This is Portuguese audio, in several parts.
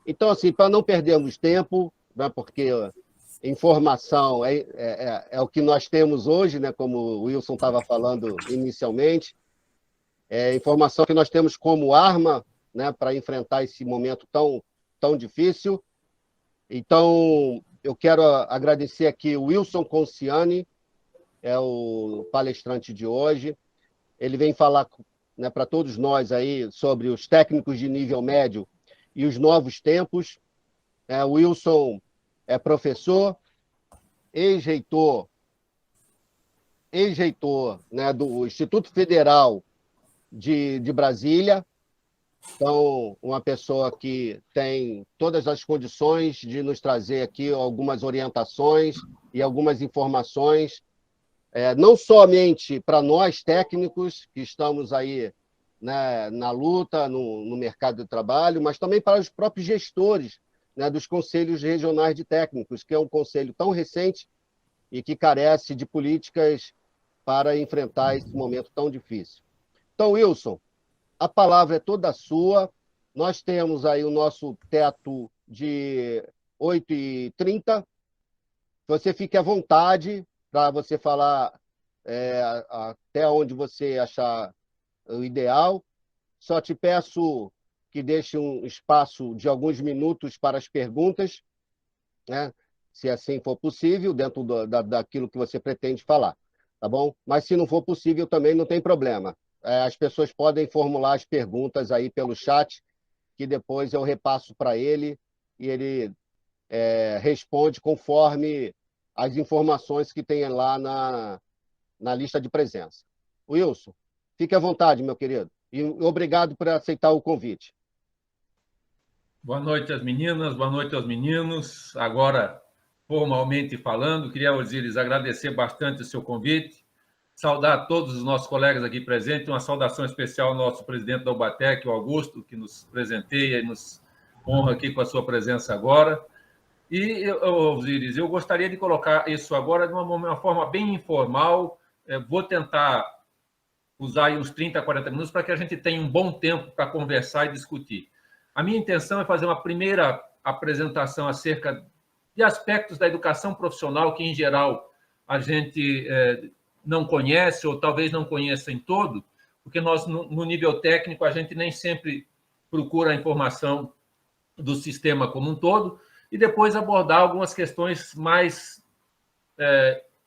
Então, assim, para não perdermos tempo, né, porque informação é o que nós temos hoje, né, como o Wilson estava falando inicialmente, é informação que nós temos como arma, né, para enfrentar esse momento tão difícil. Então, eu quero agradecer aqui o Wilson Conciani, é o palestrante de hoje. Ele vem falar, né, para todos nós aí sobre os técnicos de nível médio e os novos tempos. O Wilson é professor, ex-reitor, né, do Instituto Federal de Brasília. Então, uma pessoa que tem todas as condições de nos trazer aqui algumas orientações e algumas informações, não somente para nós técnicos que estamos aí, né, na luta, no mercado de trabalho, mas também para os próprios gestores, né, dos conselhos regionais de técnicos, que é um conselho tão recente e que carece de políticas para enfrentar esse momento tão difícil. Então, Wilson, a palavra é toda sua. Nós temos aí o nosso teto de 8h30. Você fique à vontade para você falar até onde você achar o ideal. Só te peço que deixe um espaço de alguns minutos para as perguntas, né? Se assim for possível, dentro daquilo que você pretende falar, tá bom? Mas se não for possível, também não tem problema. As pessoas podem formular as perguntas aí pelo chat, que depois eu repasso para ele e ele responde conforme as informações que tem lá na lista de presença. Wilson, fique à vontade, meu querido. E obrigado por aceitar o convite. Boa noite às meninas, boa noite aos meninos. Agora, formalmente falando, queria, Osíris, agradecer bastante o seu convite, saudar todos os nossos colegas aqui presentes, uma saudação especial ao nosso presidente da UBATEC, o Augusto, que nos presenteia e nos honra aqui com a sua presença agora. E, Osíris, eu gostaria de colocar isso agora de uma forma bem informal. Vou tentar usar aí uns 30, 40 minutos para que a gente tenha um bom tempo para conversar e discutir. A minha intenção é fazer uma primeira apresentação acerca de aspectos da educação profissional que, em geral, a gente não conhece ou talvez não conheça em todo, porque nós, no nível técnico, a gente nem sempre procura a informação do sistema como um todo, e depois abordar algumas questões mais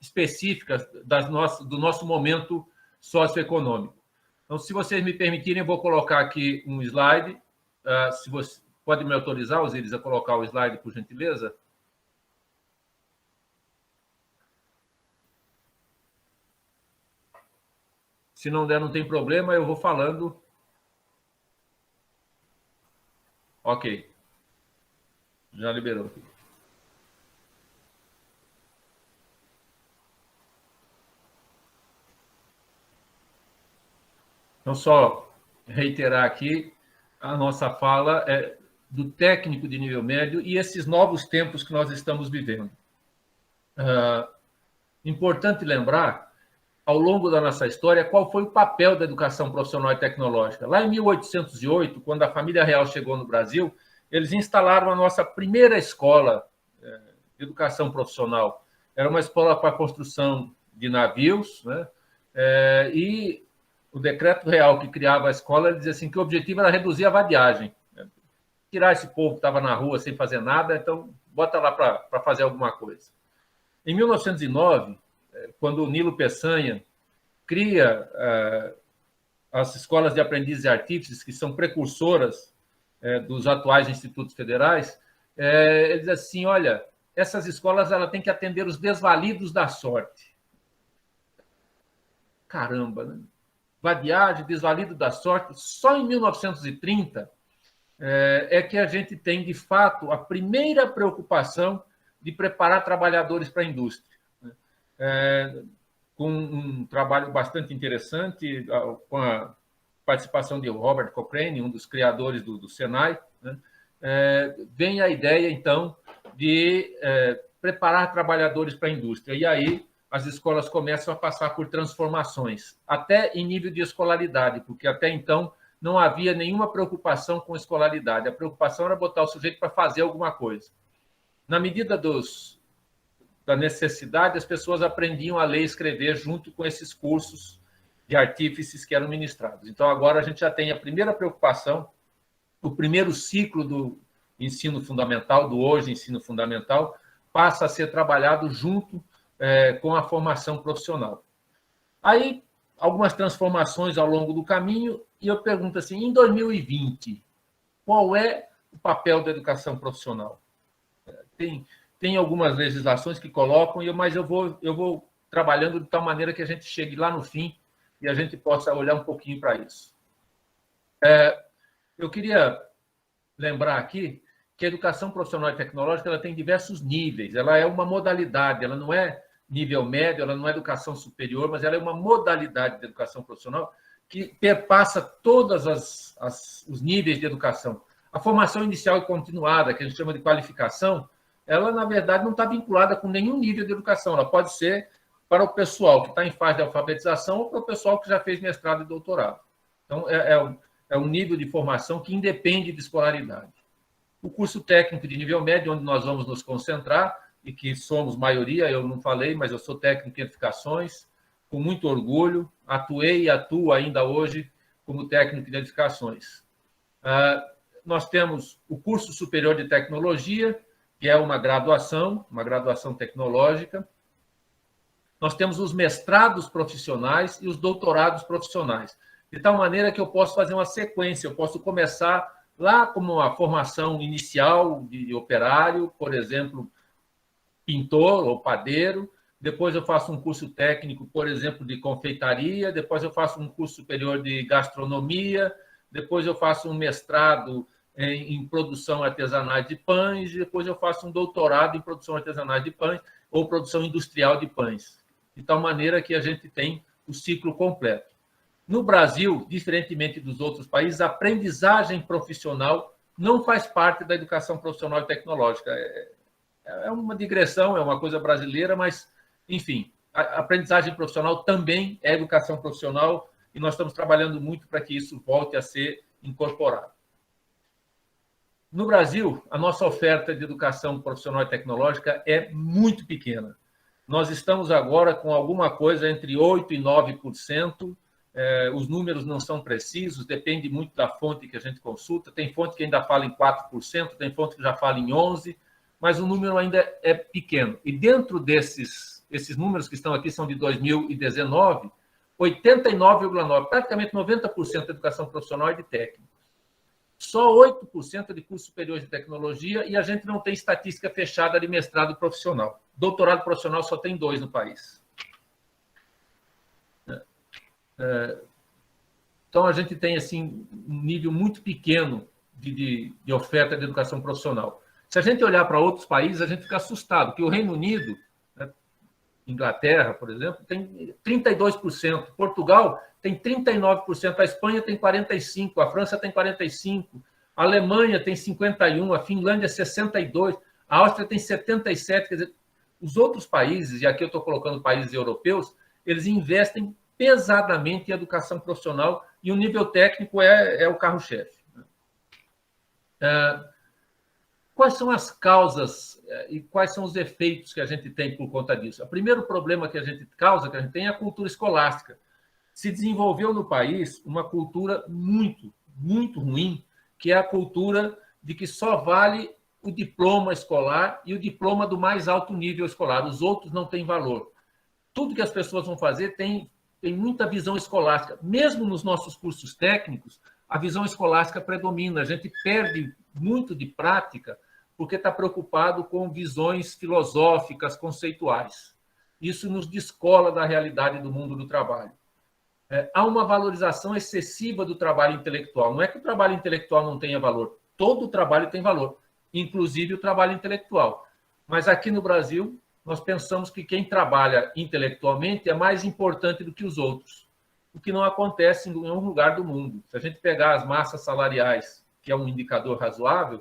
específicas do nosso momento socioeconômico. Então, se vocês me permitirem, eu vou colocar aqui um slide. Se você pode me autorizar, Osíris, a colocar o slide, por gentileza? Se não der, não tem problema, eu vou falando. Ok. Já liberou. Então, só reiterar aqui, a nossa fala é do técnico de nível médio e esses novos tempos que nós estamos vivendo. Importante lembrar, ao longo da nossa história, qual foi o papel da educação profissional e tecnológica. Lá em 1808, quando a família real chegou no Brasil, eles instalaram a nossa primeira escola de educação profissional. Era uma escola para a construção de navios, né? E o decreto real que criava a escola dizia assim que o objetivo era reduzir a vadiagem, né? Tirar esse povo que estava na rua sem fazer nada, então bota lá para fazer alguma coisa. Em 1909, quando o Nilo Peçanha cria as escolas de aprendizes e artífices, que são precursoras dos atuais institutos federais, ele diz assim, olha, essas escolas ela têm que atender os desvalidos da sorte. Caramba, né? Vadiagem, desvalido da sorte. Só em 1930 é que a gente tem, de fato, a primeira preocupação de preparar trabalhadores para a indústria. Com um trabalho bastante interessante, com a participação de Robert Cochrane, um dos criadores do Senai, né? Vem a ideia, então, de preparar trabalhadores para a indústria. E aí as escolas começam a passar por transformações, até em nível de escolaridade, porque até então não havia nenhuma preocupação com escolaridade. A preocupação era botar o sujeito para fazer alguma coisa. Na medida da necessidade, as pessoas aprendiam a ler e escrever junto com esses cursos de artífices que eram ministrados. Então, agora a gente já tem a primeira preocupação, o primeiro ciclo do ensino fundamental, do hoje ensino fundamental, passa a ser trabalhado junto com a formação profissional. Aí, algumas transformações ao longo do caminho, e eu pergunto assim, em 2020, qual é o papel da educação profissional? Tem algumas legislações que colocam, mas eu vou trabalhando de tal maneira que a gente chegue lá no fim e a gente possa olhar um pouquinho para isso. Eu queria lembrar aqui que a educação profissional e tecnológica ela tem diversos níveis, ela é uma modalidade, ela não é nível médio, ela não é educação superior, mas ela é uma modalidade de educação profissional que perpassa todos os níveis de educação. A formação inicial e continuada, que a gente chama de qualificação, ela, na verdade, não está vinculada com nenhum nível de educação, ela pode ser para o pessoal que está em fase de alfabetização ou para o pessoal que já fez mestrado e doutorado. Então, é um nível de formação que independe de escolaridade. O curso técnico de nível médio, onde nós vamos nos concentrar, e que somos maioria, eu não falei, mas eu sou técnico em edificações, com muito orgulho, atuei e atuo ainda hoje como técnico em edificações. Nós temos o curso superior de tecnologia, que é uma graduação tecnológica. Nós temos os mestrados profissionais e os doutorados profissionais, de tal maneira que eu posso fazer uma sequência, eu posso começar lá como uma formação inicial de operário, por exemplo, pintor ou padeiro, depois eu faço um curso técnico, por exemplo, de confeitaria, depois eu faço um curso superior de gastronomia, depois eu faço um mestrado em produção artesanal de pães, e depois eu faço um doutorado em produção artesanal de pães ou produção industrial de pães, de tal maneira que a gente tem o ciclo completo. No Brasil, diferentemente dos outros países, a aprendizagem profissional não faz parte da educação profissional e tecnológica. É uma digressão, é uma coisa brasileira, mas, enfim, a aprendizagem profissional também é educação profissional e nós estamos trabalhando muito para que isso volte a ser incorporado. No Brasil, a nossa oferta de educação profissional e tecnológica é muito pequena. Nós estamos agora com alguma coisa entre 8% e 9%. Os números não são precisos, depende muito da fonte que a gente consulta. Tem fonte que ainda fala em 4%, tem fonte que já fala em 11%, mas o número ainda é pequeno. E dentro esses números que estão aqui são de 2019, 89,9%, praticamente 90% da educação profissional é de técnico. Só 8% de curso superior de tecnologia e a gente não tem estatística fechada de mestrado profissional. Doutorado profissional só tem 2 no país. Então, a gente tem assim, um nível muito pequeno de oferta de educação profissional. Se a gente olhar para outros países, a gente fica assustado, porque o Reino Unido, Inglaterra, por exemplo, tem 32%, Portugal tem 39%, a Espanha tem 45%, a França tem 45%, a Alemanha tem 51%, a Finlândia 62%, a Áustria tem 77%. Quer dizer, os outros países, e aqui eu estou colocando países europeus, eles investem pesadamente em educação profissional e o nível técnico é o carro-chefe. Quais são as causas e quais são os efeitos que a gente tem por conta disso? O primeiro problema que a gente tem é a cultura escolástica. Se desenvolveu no país uma cultura muito, muito ruim, que é a cultura de que só vale o diploma escolar e o diploma do mais alto nível escolar. Os outros não têm valor. Tudo que as pessoas vão fazer tem muita visão escolástica. Mesmo nos nossos cursos técnicos, a visão escolástica predomina. A gente perde muito de prática porque está preocupado com visões filosóficas, conceituais. Isso nos descola da realidade do mundo do trabalho. Há uma valorização excessiva do trabalho intelectual. Não é que o trabalho intelectual não tenha valor. Todo o trabalho tem valor, inclusive o trabalho intelectual. Mas aqui no Brasil, nós pensamos que quem trabalha intelectualmente é mais importante do que os outros, o que não acontece em nenhum lugar do mundo. Se a gente pegar as massas salariais, que é um indicador razoável,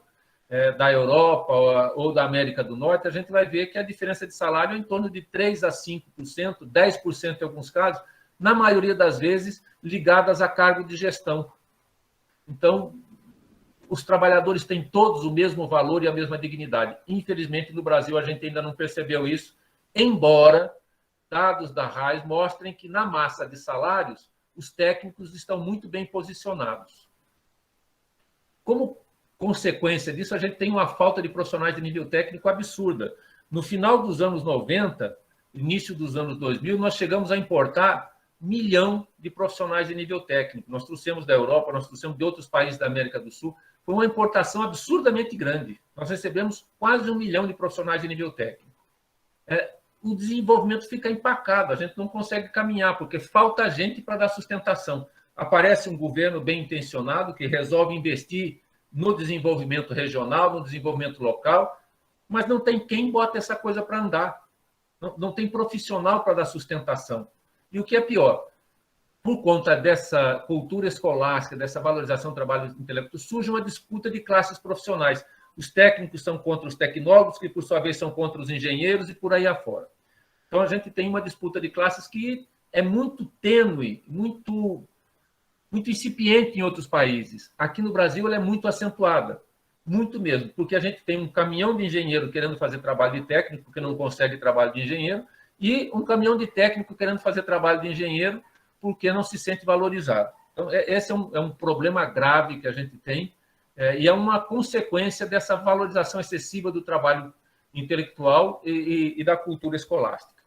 da Europa ou da América do Norte, a gente vai ver que a diferença de salário é em torno de 3% a 5%, 10% em alguns casos, na maioria das vezes ligadas a cargo de gestão. Então, os trabalhadores têm todos o mesmo valor e a mesma dignidade. Infelizmente, no Brasil, a gente ainda não percebeu isso, embora dados da RAIS mostrem que, na massa de salários, os técnicos estão muito bem posicionados. Como consequência disso, a gente tem uma falta de profissionais de nível técnico absurda. No final dos anos 90, início dos anos 2000, nós chegamos a importar 1 milhão de profissionais de nível técnico. Nós trouxemos da Europa, nós trouxemos de outros países da América do Sul. Foi uma importação absurdamente grande. Nós recebemos quase 1 milhão de profissionais de nível técnico. O desenvolvimento fica empacado, a gente não consegue caminhar, porque falta gente para dar sustentação. Aparece um governo bem intencionado que resolve investir no desenvolvimento regional, no desenvolvimento local, mas não tem quem bota essa coisa para andar. Não tem profissional para dar sustentação. E o que é pior, por conta dessa cultura escolástica, dessa valorização do trabalho intelectual, surge uma disputa de classes profissionais. Os técnicos são contra os tecnólogos, que, por sua vez, são contra os engenheiros e por aí afora. Então, a gente tem uma disputa de classes que é muito tênue, muito incipiente em outros países. Aqui no Brasil, ela é muito acentuada, muito mesmo, porque a gente tem um caminhão de engenheiro querendo fazer trabalho de técnico, porque não consegue trabalho de engenheiro, e um caminhão de técnico querendo fazer trabalho de engenheiro, porque não se sente valorizado. Então, esse é um problema grave que a gente tem, e é uma consequência dessa valorização excessiva do trabalho intelectual e da cultura escolástica.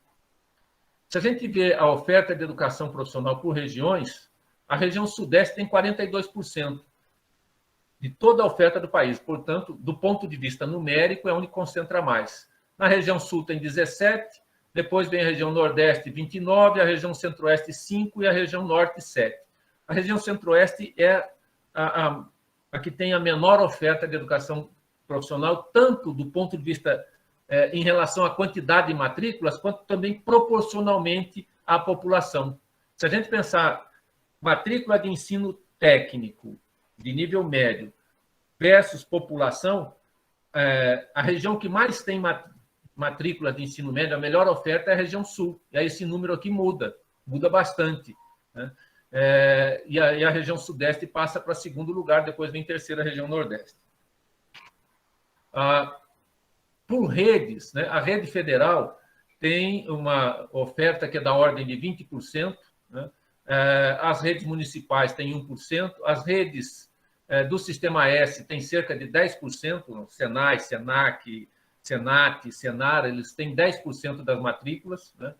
Se a gente vê a oferta de educação profissional por regiões, a região sudeste tem 42% de toda a oferta do país. Portanto, do ponto de vista numérico, é onde concentra mais. Na região sul tem 17%, depois vem a região nordeste, 29%, a região centro-oeste, 5% e a região norte, 7%. A região centro-oeste é a que tem a menor oferta de educação profissional, tanto do ponto de vista em relação à quantidade de matrículas, quanto também proporcionalmente à população. Se a gente pensar matrícula de ensino técnico de nível médio versus população, a região que mais tem matrícula de ensino médio, a melhor oferta é a região sul. E aí esse número aqui muda bastante, né? E a região sudeste passa para segundo lugar, depois vem terceira a região nordeste. Por redes, né? A rede federal tem uma oferta que é da ordem de 20%, né? As redes municipais têm 1%, as redes do Sistema S têm cerca de 10%, Senai, Senac, Senat, Senar, eles têm 10% das matrículas, né?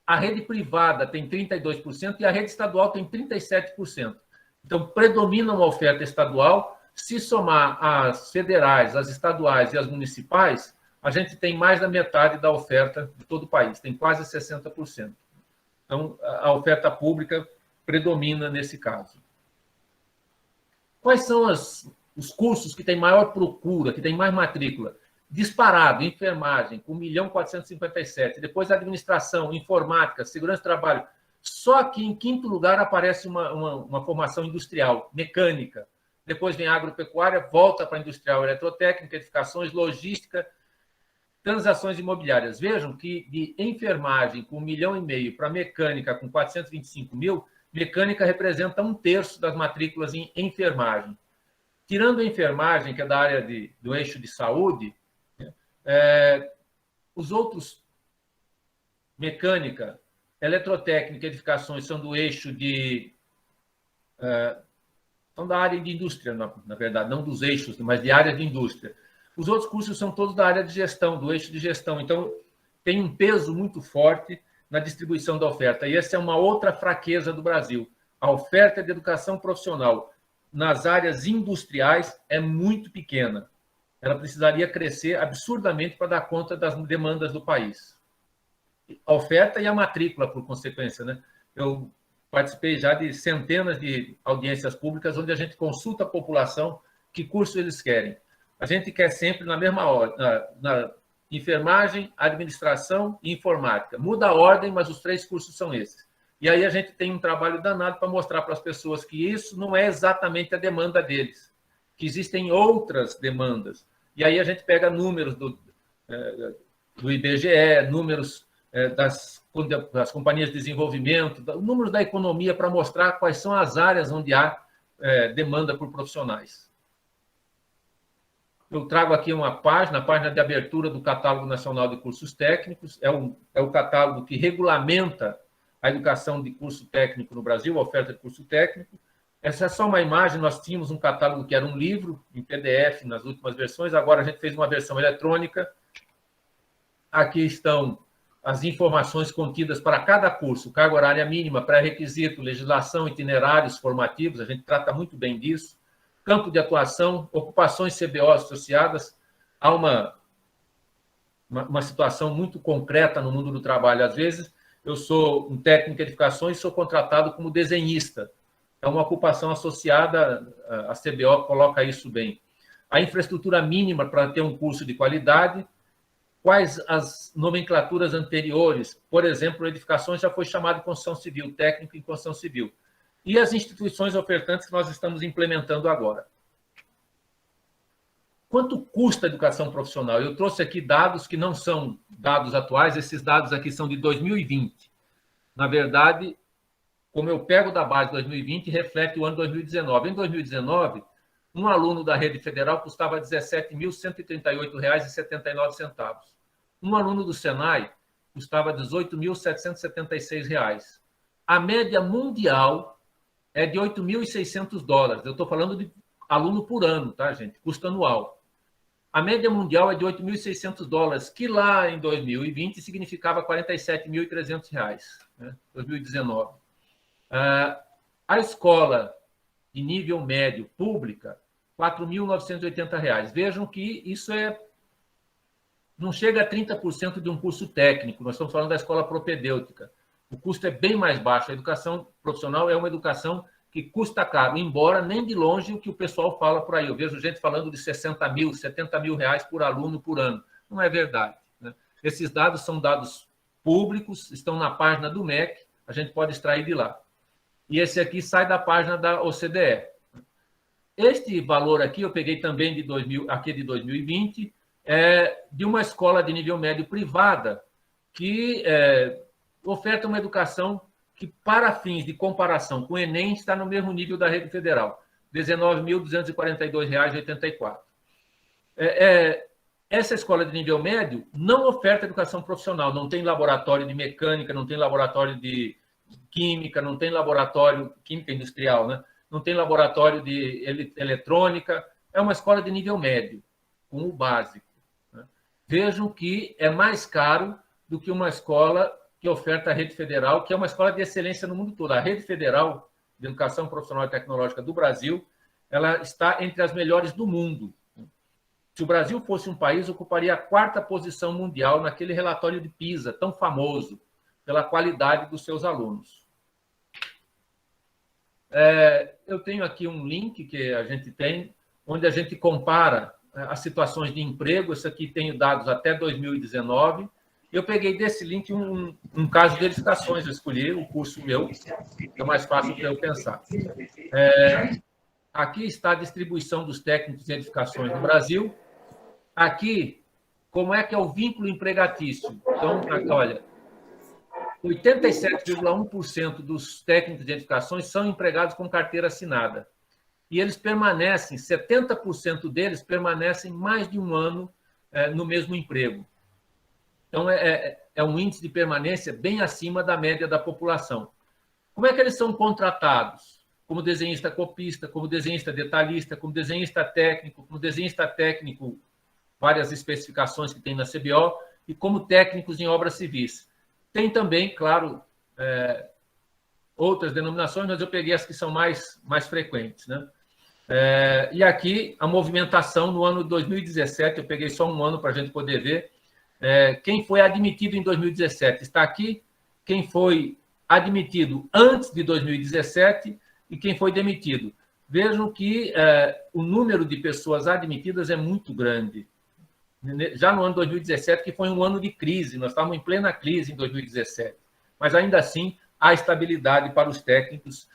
A rede privada tem 32% e a rede estadual tem 37%. Então, predomina uma oferta estadual. Se somar as federais, as estaduais e as municipais, a gente tem mais da metade da oferta de todo o país, tem quase 60%. Então, a oferta pública predomina nesse caso. Quais são os cursos que têm maior procura, que têm mais matrícula? Disparado, enfermagem, com 1.457.000. Depois, administração, informática, segurança do trabalho. Só que, em quinto lugar, aparece uma formação industrial, mecânica. Depois vem agropecuária, volta para industrial, eletrotécnica, edificações, logística, transações imobiliárias. Vejam que de enfermagem com 1,5 milhão para mecânica com 425.000, mecânica representa 1/3 das matrículas em enfermagem. Tirando a enfermagem, que é da área do eixo de saúde, os outros, mecânica, eletrotécnica, edificações, são do eixo são da área de indústria, na verdade, não dos eixos, mas de área de indústria. Os outros cursos são todos da área de gestão, do eixo de gestão. Então, tem um peso muito forte na distribuição da oferta. E essa é uma outra fraqueza do Brasil. A oferta de educação profissional nas áreas industriais é muito pequena. Ela precisaria crescer absurdamente para dar conta das demandas do país. A oferta e a matrícula, por consequência, né? Eu participei já de centenas de audiências públicas onde a gente consulta a população que curso eles querem. A gente quer sempre na mesma ordem, na enfermagem, administração e informática. Muda a ordem, mas os 3 cursos são esses. E aí a gente tem um trabalho danado para mostrar para as pessoas que isso não é exatamente a demanda deles, que existem outras demandas. E aí a gente pega números do IBGE, números das companhias de desenvolvimento, números da economia para mostrar quais são as áreas onde há demanda por profissionais. Eu trago aqui uma página, a página de abertura do Catálogo Nacional de Cursos Técnicos, é o catálogo que regulamenta a educação de curso técnico no Brasil, a oferta de curso técnico. Essa é só uma imagem, nós tínhamos um catálogo que era um livro, em PDF, nas últimas versões, agora a gente fez uma versão eletrônica. Aqui estão as informações contidas para cada curso, carga horária mínima, pré-requisito, legislação, itinerários formativos, a gente trata muito bem disso, campo de atuação, ocupações CBO associadas a uma situação muito concreta no mundo do trabalho. Às vezes, eu sou um técnico de edificações e sou contratado como desenhista. É uma ocupação associada, a CBO coloca isso bem. A infraestrutura mínima para ter um curso de qualidade, quais as nomenclaturas anteriores, por exemplo, edificações já foi chamado de construção civil, técnico em construção civil. E as instituições ofertantes que nós estamos implementando agora. Quanto custa a educação profissional? Eu trouxe aqui dados que não são dados atuais, esses dados aqui são de 2020. Na verdade, como eu pego da base de 2020, reflete o ano 2019. Em 2019, um aluno da rede federal custava R$ 17.138,79. Um aluno do Senai custava R$ 18.776. A média mundial é de $8.600. Eu estou falando de aluno por ano, tá, gente? Custo anual. A média mundial é de $8.600, que lá em 2020 significava R$ 47.300, né? 2019. A escola de nível médio pública, R$ 4.980. Vejam que isso não chega a 30% de um curso técnico, nós estamos falando da escola propedêutica. O custo é bem mais baixo. A educação profissional é uma educação que custa caro, embora nem de longe o que o pessoal fala por aí. Eu vejo gente falando de 60 mil, 70 mil reais por aluno por ano. Não é verdade, né? Esses dados são dados públicos, estão na página do MEC, a gente pode extrair de lá. E esse aqui sai da página da OCDE. Este valor aqui eu peguei também de 2020, de uma escola de nível médio privada que oferta uma educação que, para fins de comparação com o Enem, está no mesmo nível da rede federal, R$ 19.242,84. Essa escola de nível médio não oferta educação profissional, não tem laboratório de mecânica, não tem laboratório de química, não tem laboratório, química industrial, né? Não tem laboratório de eletrônica, é uma escola de nível médio, com o básico, né? Vejam que é mais caro do que uma escola que oferta a rede federal, que é uma escola de excelência no mundo todo. A rede federal de educação profissional e tecnológica do Brasil, ela está entre as melhores do mundo. Se o Brasil fosse um país, ocuparia a 4ª posição mundial naquele relatório de PISA, tão famoso, pela qualidade dos seus alunos. Eu tenho aqui um link que a gente tem, onde a gente compara as situações de emprego. Esse aqui tem dados até 2019. Eu peguei desse link um caso de edificações, eu escolhi o curso meu, que é mais fácil para eu pensar. Aqui está a distribuição dos técnicos em edificações no Brasil. Aqui, como é que é o vínculo empregatício? Então, olha, 87,1% dos técnicos de edificações são empregados com carteira assinada. E eles permanecem, 70% deles permanecem mais de um ano no mesmo emprego. Então, é um índice de permanência bem acima da média da população. Como é que eles são contratados? Como desenhista copista, como desenhista detalhista, como desenhista técnico, várias especificações que tem na CBO, e como técnicos em obras civis. Tem também, claro, outras denominações, mas eu peguei as que são mais frequentes, né? E aqui, a movimentação no ano de 2017, eu peguei só um ano para a gente poder ver. Quem foi admitido em 2017 está aqui, quem foi admitido antes de 2017 e quem foi demitido. Vejam que o número de pessoas admitidas é muito grande. Já no ano 2017, que foi um ano de crise, nós estávamos em plena crise em 2017, mas ainda assim há estabilidade para os técnicos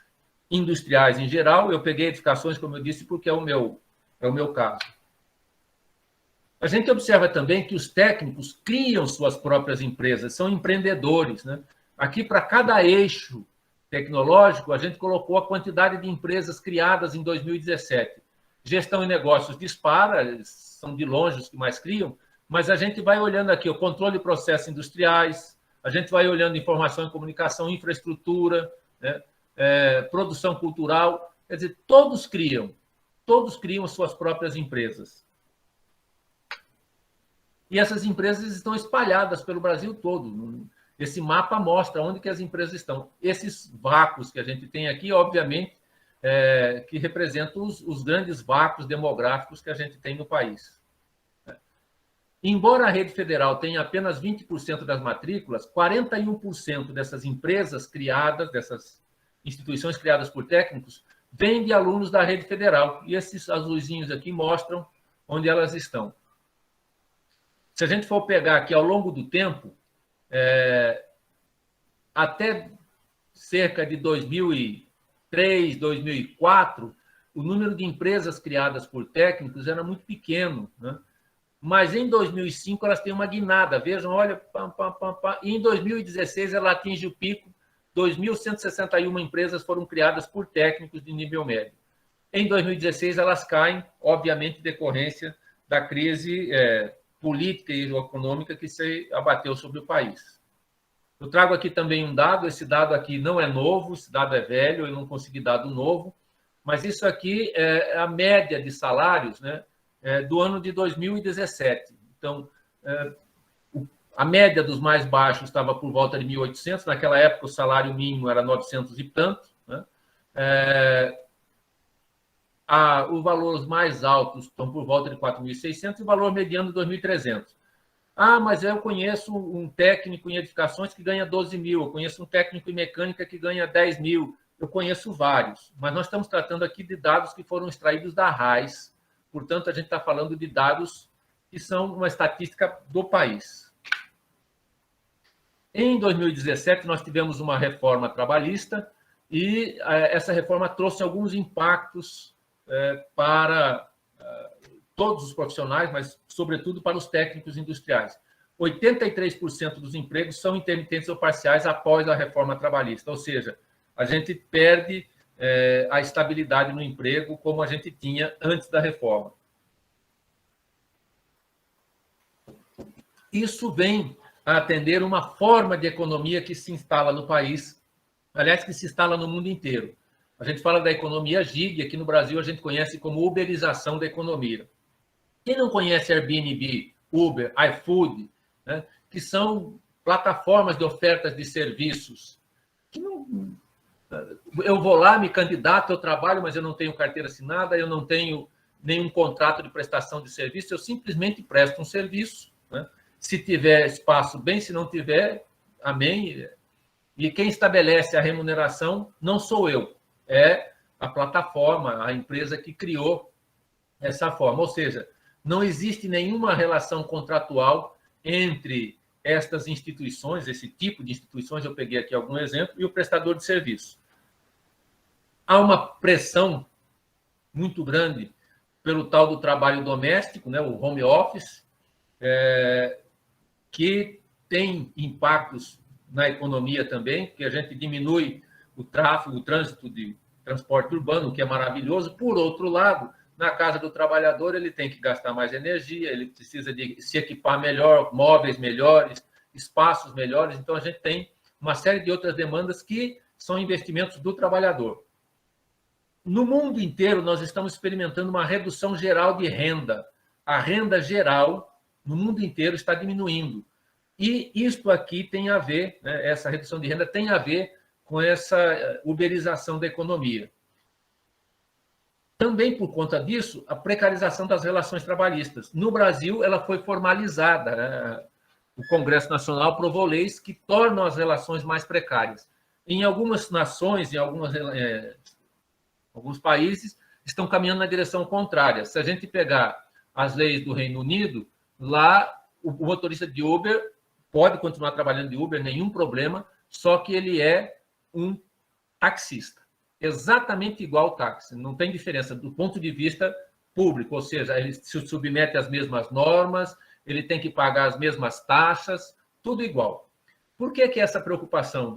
industriais em geral. Eu peguei edificações, como eu disse, porque é o meu caso. A gente observa também que os técnicos criam suas próprias empresas, são empreendedores, né? Aqui, para cada eixo tecnológico, a gente colocou a quantidade de empresas criadas em 2017. Gestão e negócios dispara, são de longe os que mais criam, mas a gente vai olhando aqui o controle de processos industriais, a gente vai olhando informação e comunicação, infraestrutura, né? Produção cultural, quer dizer, todos criam suas próprias empresas. E essas empresas estão espalhadas pelo Brasil todo. Esse mapa mostra onde que as empresas estão. Esses vácuos que a gente tem aqui, obviamente, que representam os grandes vácuos demográficos que a gente tem no país. Embora a rede federal tenha apenas 20% das matrículas, 41% dessas empresas criadas, dessas instituições criadas por técnicos, vêm de alunos da rede federal. E esses azulzinhos aqui mostram onde elas estão. Se a gente for pegar aqui ao longo do tempo, até cerca de 2003, 2004, o número de empresas criadas por técnicos era muito pequeno, né? Mas em 2005 elas têm uma guinada. Vejam, olha, e em 2016 ela atinge o pico. 2.161 empresas foram criadas por técnicos de nível médio. Em 2016 elas caem, obviamente, em decorrência da crise política e econômica que se abateu sobre o país. Eu trago aqui também um dado, esse dado aqui não é novo, esse dado é velho, eu não consegui dado novo, mas isso aqui é a média de salários, né, do ano de 2017. Então, a média dos mais baixos estava por volta de 1.800, naquela época o salário mínimo era 900 e tanto, né? Os valores mais altos estão por volta de 4.600 e o valor mediano de 2.300. Mas eu conheço um técnico em edificações que ganha 12 mil, eu conheço um técnico em mecânica que ganha 10 mil, eu conheço vários, mas nós estamos tratando aqui de dados que foram extraídos da RAIS, portanto, a gente está falando de dados que são uma estatística do país. Em 2017, nós tivemos uma reforma trabalhista e essa reforma trouxe alguns impactos para todos os profissionais, mas, sobretudo, para os técnicos industriais. 83% dos empregos são intermitentes ou parciais após a reforma trabalhista, ou seja, a gente perde a estabilidade no emprego como a gente tinha antes da reforma. Isso vem a atender uma forma de economia que se instala no país, aliás, que se instala no mundo inteiro. A gente fala da economia gig, aqui no Brasil a gente conhece como uberização da economia. Quem não conhece Airbnb, Uber, iFood, né, que são plataformas de ofertas de serviços, que não... Eu vou lá, me candidato, eu trabalho, mas eu não tenho carteira assinada, eu não tenho nenhum contrato de prestação de serviço, eu simplesmente presto um serviço, né? Se tiver espaço, bem, se não tiver, amém. E quem estabelece a remuneração não sou eu, é a plataforma, a empresa que criou essa forma. Ou seja, não existe nenhuma relação contratual entre estas instituições, esse tipo de instituições, eu peguei aqui algum exemplo, e o prestador de serviço. Há uma pressão muito grande pelo tal do trabalho doméstico, né, o home office, que tem impactos na economia também, que a gente diminui o tráfego, o trânsito de transporte urbano, o que é maravilhoso. Por outro lado, na casa do trabalhador, ele tem que gastar mais energia, ele precisa de se equipar melhor, móveis melhores, espaços melhores. Então, a gente tem uma série de outras demandas que são investimentos do trabalhador. No mundo inteiro, nós estamos experimentando uma redução geral de renda. A renda geral no mundo inteiro está diminuindo. E isto aqui tem a ver, né, essa redução de renda tem a ver com essa uberização da economia. Também por conta disso, a precarização das relações trabalhistas. No Brasil, ela foi formalizada, né? O Congresso Nacional aprovou leis que tornam as relações mais precárias. Em algumas nações, em alguns países, estão caminhando na direção contrária. Se a gente pegar as leis do Reino Unido, lá o motorista de Uber pode continuar trabalhando de Uber, nenhum problema, só que ele é um taxista. Exatamente igual ao táxi, não tem diferença do ponto de vista público, ou seja, ele se submete às mesmas normas, ele tem que pagar as mesmas taxas, tudo igual. Por que essa preocupação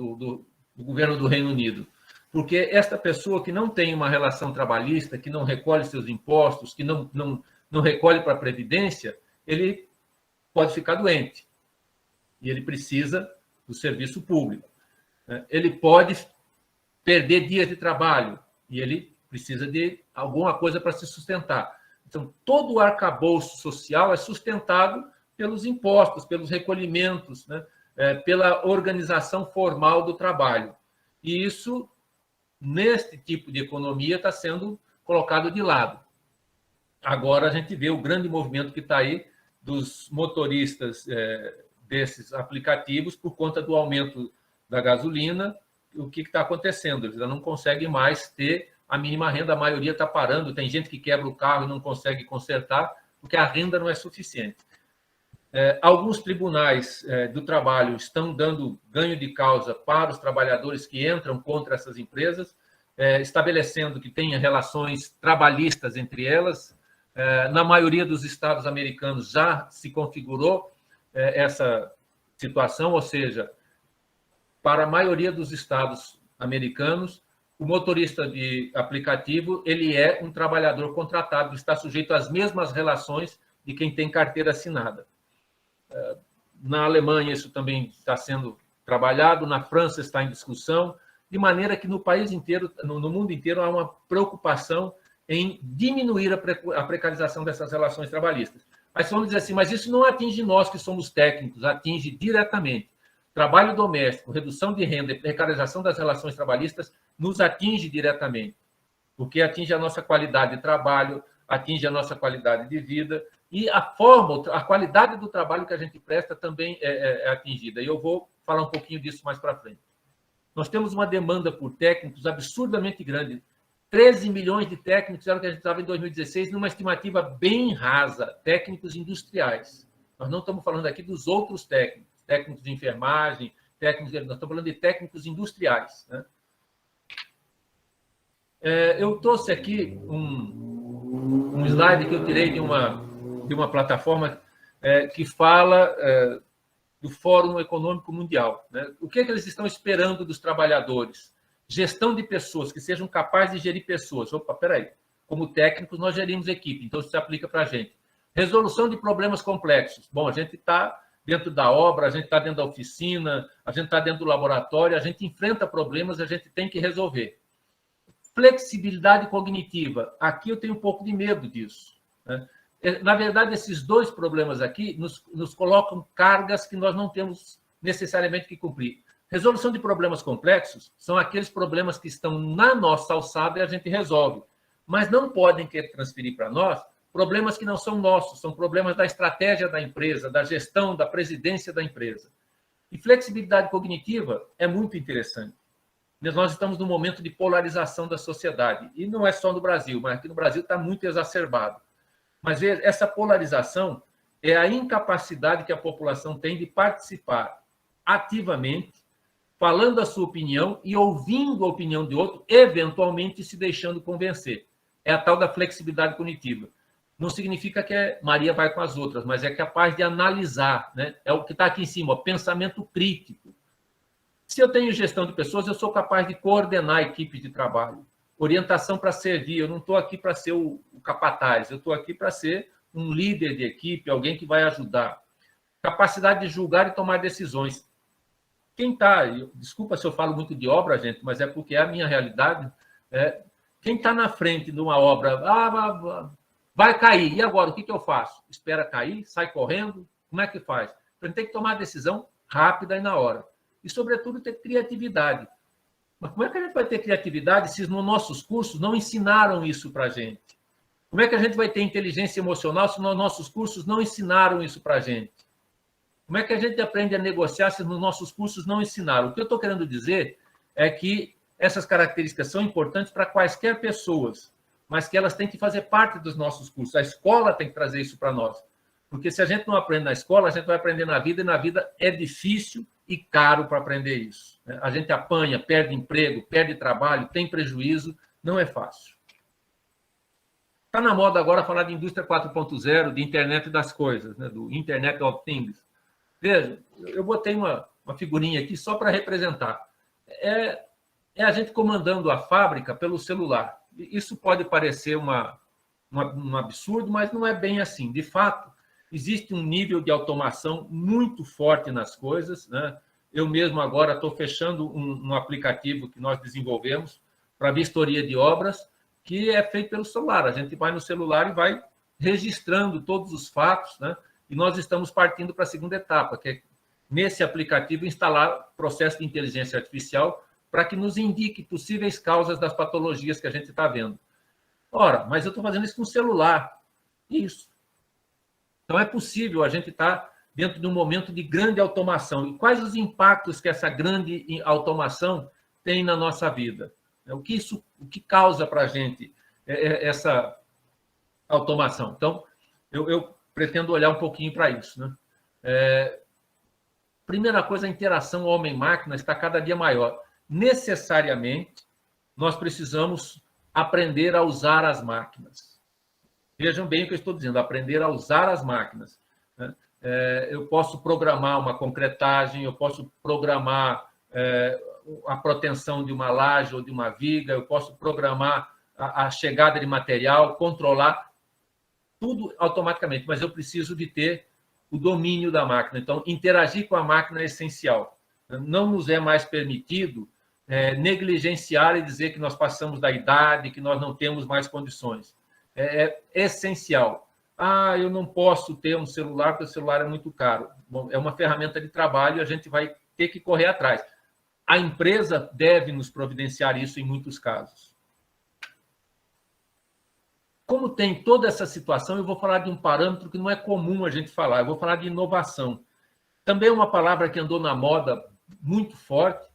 do governo do Reino Unido. Porque esta pessoa que não tem uma relação trabalhista, que não recolhe seus impostos, que não recolhe para a Previdência, ele pode ficar doente. E ele precisa do serviço público. Ele pode perder dias de trabalho e ele precisa de alguma coisa para se sustentar. Então, todo o arcabouço social é sustentado pelos impostos, pelos recolhimentos, né? Pela organização formal do trabalho. E isso, neste tipo de economia, está sendo colocado de lado. Agora a gente vê o grande movimento que está aí dos motoristas desses aplicativos por conta do aumento da gasolina. O que está acontecendo? Eles já não conseguem mais ter a mínima renda, a maioria está parando, tem gente que quebra o carro e não consegue consertar, porque a renda não é suficiente. Alguns tribunais do trabalho estão dando ganho de causa para os trabalhadores que entram contra essas empresas, estabelecendo que tenha relações trabalhistas entre elas. Na maioria dos estados americanos já se configurou essa situação, ou seja, para a maioria dos estados americanos, o motorista de aplicativo ele é um trabalhador contratado, está sujeito às mesmas relações de quem tem carteira assinada. Na Alemanha isso também está sendo trabalhado, na França está em discussão, de maneira que no país inteiro, no mundo inteiro, há uma preocupação em diminuir a precarização dessas relações trabalhistas. Mas vamos dizer assim, mas isso não atinge nós que somos técnicos, atinge diretamente. Trabalho doméstico, redução de renda e precarização das relações trabalhistas nos atinge diretamente, porque atinge a nossa qualidade de trabalho, atinge a nossa qualidade de vida e a qualidade do trabalho que a gente presta também é atingida. E eu vou falar um pouquinho disso mais para frente. Nós temos uma demanda por técnicos absurdamente grande. 13 milhões de técnicos era o que a gente estava em 2016, numa estimativa bem rasa, técnicos industriais. Nós não estamos falando aqui dos outros técnicos, técnicos de enfermagem, nós estamos falando de técnicos industriais. Né? Eu trouxe aqui um slide que eu tirei de uma plataforma que fala do Fórum Econômico Mundial. Né? O que eles estão esperando dos trabalhadores? Gestão de pessoas, que sejam capazes de gerir pessoas. Opa, peraí. Como técnicos, nós gerimos equipe, então isso se aplica para a gente. Resolução de problemas complexos. Bom, a gente está dentro da obra, a gente está dentro da oficina, a gente está dentro do laboratório, a gente enfrenta problemas, a gente tem que resolver. Flexibilidade cognitiva. Aqui eu tenho um pouco de medo disso. Né? Na verdade, esses dois problemas aqui nos colocam cargas que nós não temos necessariamente que cumprir. Resolução de problemas complexos são aqueles problemas que estão na nossa alçada e a gente resolve, mas não podem querer transferir para nós problemas que não são nossos, são problemas da estratégia da empresa, da gestão, da presidência da empresa. E flexibilidade cognitiva é muito interessante. Nós estamos num momento de polarização da sociedade, e não é só no Brasil, mas aqui no Brasil está muito exacerbado. Mas essa polarização é a incapacidade que a população tem de participar ativamente, falando a sua opinião e ouvindo a opinião de outro, eventualmente se deixando convencer. É a tal da flexibilidade cognitiva. Não significa que Maria vai com as outras, mas é capaz de analisar, né? É o que está aqui em cima, ó, pensamento crítico. Se eu tenho gestão de pessoas, eu sou capaz de coordenar equipes de trabalho, orientação para servir. Eu não estou aqui para ser o capataz, eu estou aqui para ser um líder de equipe, alguém que vai ajudar. Capacidade de julgar e tomar decisões. Quem está, desculpa se eu falo muito de obra, gente, mas é porque é a minha realidade. Quem está na frente de uma obra, vai cair, e agora o que eu faço? Espera cair, sai correndo, como é que faz? A gente tem que tomar a decisão rápida e na hora. E, sobretudo, ter criatividade. Mas como é que a gente vai ter criatividade se nos nossos cursos não ensinaram isso para a gente? Como é que a gente vai ter inteligência emocional se nos nossos cursos não ensinaram isso para a gente? Como é que a gente aprende a negociar se nos nossos cursos não ensinaram? O que eu estou querendo dizer é que essas características são importantes para quaisquer pessoas, mas que elas têm que fazer parte dos nossos cursos. A escola tem que trazer isso para nós. Porque se a gente não aprende na escola, a gente vai aprender na vida, e na vida é difícil e caro para aprender isso. A gente apanha, perde emprego, perde trabalho, tem prejuízo, não é fácil. Está na moda agora falar de indústria 4.0, de internet das coisas, né? Do Internet of Things. Veja, eu botei uma figurinha aqui só para representar. é a gente comandando a fábrica pelo celular. Isso pode parecer um absurdo, mas não é bem assim. De fato, existe um nível de automação muito forte nas coisas, né? Eu mesmo agora estou fechando um aplicativo que nós desenvolvemos para vistoria de obras, que é feito pelo celular. A gente vai no celular e vai registrando todos os fatos, né? E nós estamos partindo para a segunda etapa, que é, nesse aplicativo, instalar processo de inteligência artificial para que nos indique possíveis causas das patologias que a gente está vendo. Ora, mas eu estou fazendo isso com o celular. Isso. Então, é possível a gente estar dentro de um momento de grande automação. E quais os impactos que essa grande automação tem na nossa vida? O que causa para a gente essa automação? Então, eu pretendo olhar um pouquinho para isso, né? Primeira coisa, a interação homem-máquina está cada dia maior. Necessariamente, nós precisamos aprender a usar as máquinas. Vejam bem o que eu estou dizendo, aprender a usar as máquinas. Eu posso programar uma concretagem, eu posso programar a proteção de uma laje ou de uma viga, eu posso programar a chegada de material, controlar tudo automaticamente, mas eu preciso de ter o domínio da máquina. Então, interagir com a máquina é essencial. Não nos é mais permitido negligenciar e dizer que nós passamos da idade, que nós não temos mais condições. É essencial. Eu não posso ter um celular, porque o celular é muito caro. Bom, é uma ferramenta de trabalho e a gente vai ter que correr atrás. A empresa deve nos providenciar isso em muitos casos. Como tem toda essa situação, eu vou falar de um parâmetro que não é comum a gente falar. Eu vou falar de inovação. Também é uma palavra que andou na moda muito forte,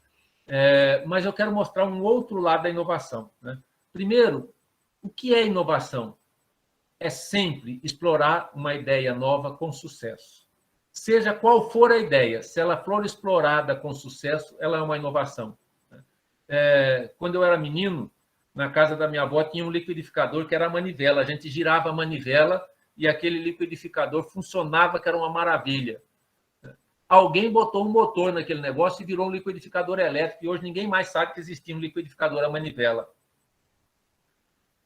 mas eu quero mostrar um outro lado da inovação, né? Primeiro, o que é inovação? É sempre explorar uma ideia nova com sucesso. Seja qual for a ideia, se ela for explorada com sucesso, ela é uma inovação. Quando eu era menino, na casa da minha avó tinha um liquidificador que era a manivela. A gente girava a manivela e aquele liquidificador funcionava, que era uma maravilha. Alguém botou um motor naquele negócio e virou um liquidificador elétrico, e hoje ninguém mais sabe que existia um liquidificador a manivela.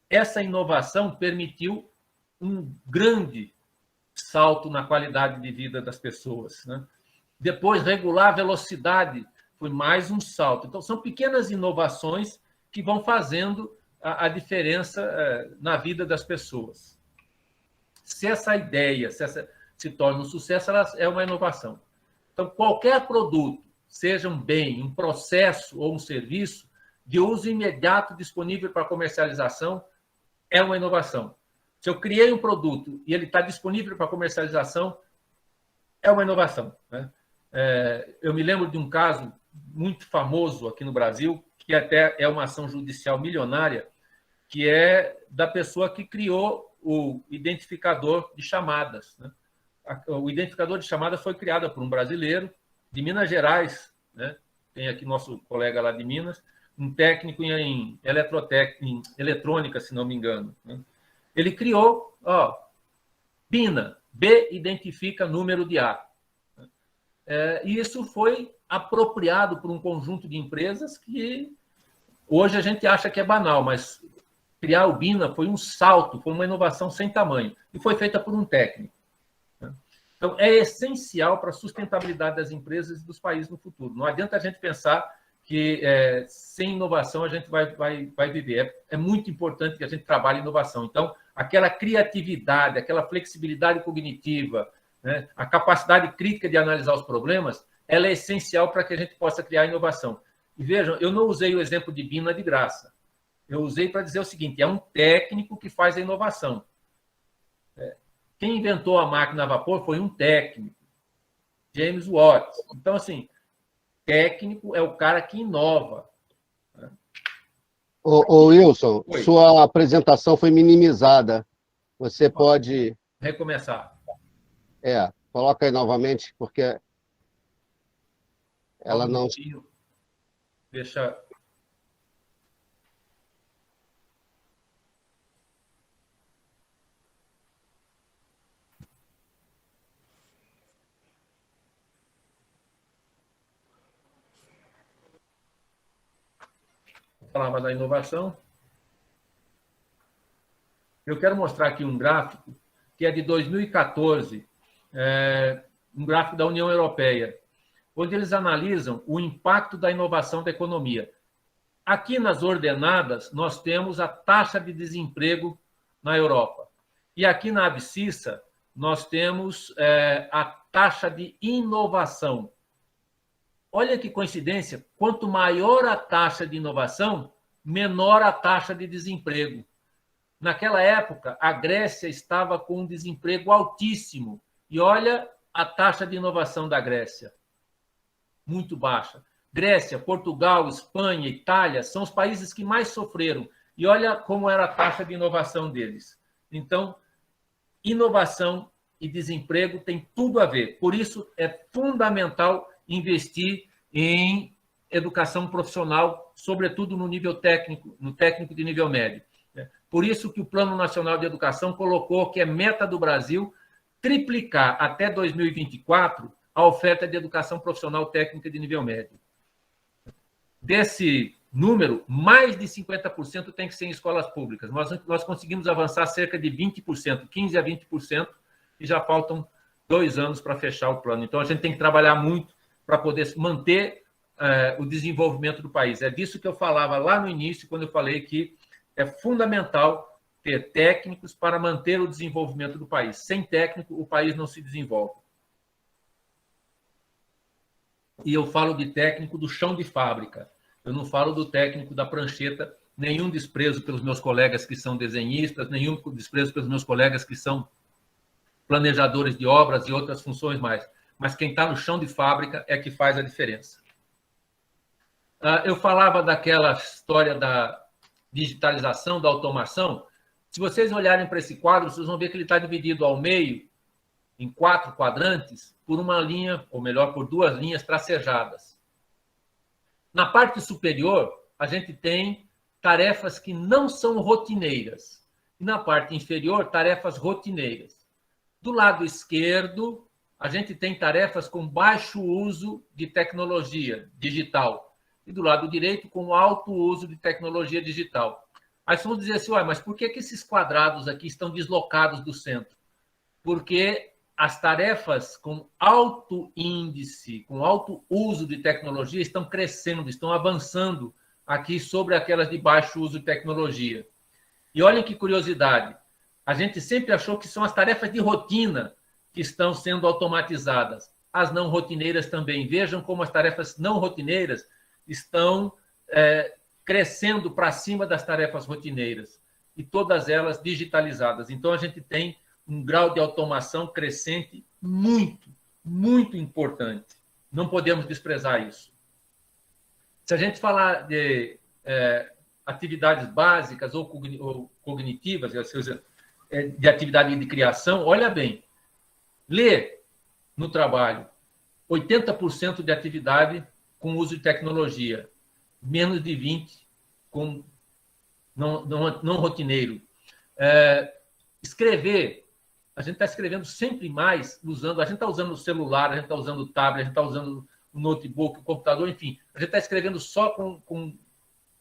Essa inovação permitiu um grande salto na qualidade de vida das pessoas, né? Depois, regular a velocidade foi mais um salto. Então, são pequenas inovações que vão fazendo a diferença na vida das pessoas. Se essa ideia se torna um sucesso, ela é uma inovação. Então, qualquer produto, seja um bem, um processo ou um serviço, de uso imediato disponível para comercialização, é uma inovação. Se eu criei um produto e ele está disponível para comercialização, é uma inovação, né? Eu me lembro de um caso muito famoso aqui no Brasil, que até é uma ação judicial milionária, que é da pessoa que criou o identificador de chamadas, né? O identificador de chamadas foi criado por um brasileiro de Minas Gerais, né? Tem aqui nosso colega lá de Minas, um técnico em eletrônica, se não me engano, né? Ele criou, BINA, B identifica número de A. E isso foi apropriado por um conjunto de empresas que hoje a gente acha que é banal, mas criar o BINA foi um salto, foi uma inovação sem tamanho, e foi feita por um técnico. Então, é essencial para a sustentabilidade das empresas e dos países no futuro. Não adianta a gente pensar que sem inovação a gente vai viver. É muito importante que a gente trabalhe inovação. Então, aquela criatividade, aquela flexibilidade cognitiva, né, a capacidade crítica de analisar os problemas, ela é essencial para que a gente possa criar inovação. E vejam, eu não usei o exemplo de BINA de graça. Eu usei para dizer o seguinte: é um técnico que faz a inovação. Quem inventou a máquina a vapor foi um técnico, James Watt. Então, assim, técnico é o cara que inova. Ô Wilson, sua apresentação foi minimizada. Você pode... recomeçar. Coloca aí novamente, porque ela não... Deixa... falava da inovação. Eu quero mostrar aqui um gráfico que é de 2014, um gráfico da União Europeia, onde eles analisam o impacto da inovação da economia. Aqui nas ordenadas, nós temos a taxa de desemprego na Europa. E aqui na abscissa, nós temos a taxa de inovação. Olha que coincidência, quanto maior a taxa de inovação, menor a taxa de desemprego. Naquela época, a Grécia estava com um desemprego altíssimo. E olha a taxa de inovação da Grécia, muito baixa. Grécia, Portugal, Espanha, Itália são os países que mais sofreram. E olha como era a taxa de inovação deles. Então, inovação e desemprego têm tudo a ver. Por isso, é fundamental investir em educação profissional, sobretudo no nível técnico, no técnico de nível médio. Por isso que o Plano Nacional de Educação colocou que é meta do Brasil triplicar até 2024 a oferta de educação profissional técnica de nível médio. Desse número, mais de 50% tem que ser em escolas públicas. Nós conseguimos avançar cerca de 20%, 15% a 20%, e já faltam 2 anos para fechar o plano. Então, a gente tem que trabalhar muito para poder manter o desenvolvimento do país. É disso que eu falava lá no início, quando eu falei que é fundamental ter técnicos para manter o desenvolvimento do país. Sem técnico, o país não se desenvolve. E eu falo de técnico do chão de fábrica. Eu não falo do técnico da prancheta, nenhum desprezo pelos meus colegas que são desenhistas, nenhum desprezo pelos meus colegas que são planejadores de obras e outras funções mais. Mas quem está no chão de fábrica é que faz a diferença. Eu falava daquela história da digitalização, da automação. Se vocês olharem para esse quadro, vocês vão ver que ele está dividido ao meio, em 4 quadrantes, por uma linha, ou melhor, por 2 linhas tracejadas. Na parte superior, a gente tem tarefas que não são rotineiras. E na parte inferior, tarefas rotineiras. Do lado esquerdo, a gente tem tarefas com baixo uso de tecnologia digital. E do lado direito, com alto uso de tecnologia digital. Aí vamos dizer assim, mas por que esses quadrados aqui estão deslocados do centro? Porque as tarefas com alto índice, com alto uso de tecnologia, estão crescendo, estão avançando aqui sobre aquelas de baixo uso de tecnologia. E olhem que curiosidade, a gente sempre achou que são as tarefas de rotina que estão sendo automatizadas. As não rotineiras também. Vejam como as tarefas não rotineiras estão crescendo para cima das tarefas rotineiras, e todas elas digitalizadas. Então, a gente tem um grau de automação crescente muito, muito importante. Não podemos desprezar isso. Se a gente falar de atividades básicas ou cognitivas, ou seja, de atividade de criação, olha bem, ler no trabalho, 80% de atividade com uso de tecnologia, menos de 20% com não rotineiro. Escrever, a gente está escrevendo sempre mais usando, a gente está usando o celular, a gente está usando o tablet, a gente está usando o notebook, o computador, enfim, a gente está escrevendo só com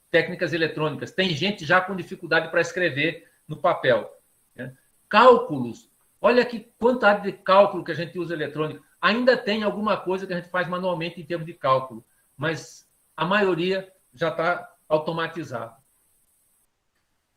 técnicas eletrônicas. Tem gente já com dificuldade para escrever no papel. Cálculos, olha que quantidade de cálculo que a gente usa eletrônico. Ainda tem alguma coisa que a gente faz manualmente em termos de cálculo, mas a maioria já está automatizado.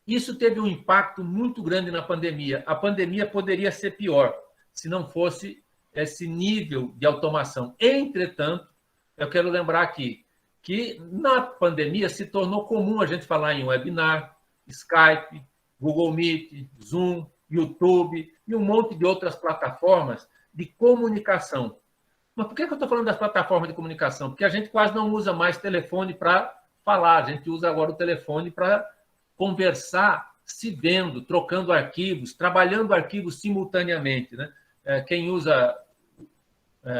Isso teve um impacto muito grande na pandemia. A pandemia poderia ser pior se não fosse esse nível de automação. Entretanto, eu quero lembrar aqui que na pandemia se tornou comum a gente falar em webinar, Skype, Google Meet, Zoom, YouTube e um monte de outras plataformas de comunicação. Mas por que eu estou falando das plataformas de comunicação? Porque a gente quase não usa mais telefone para falar, a gente usa agora o telefone para conversar, se vendo, trocando arquivos, trabalhando arquivos simultaneamente. Né? Quem usa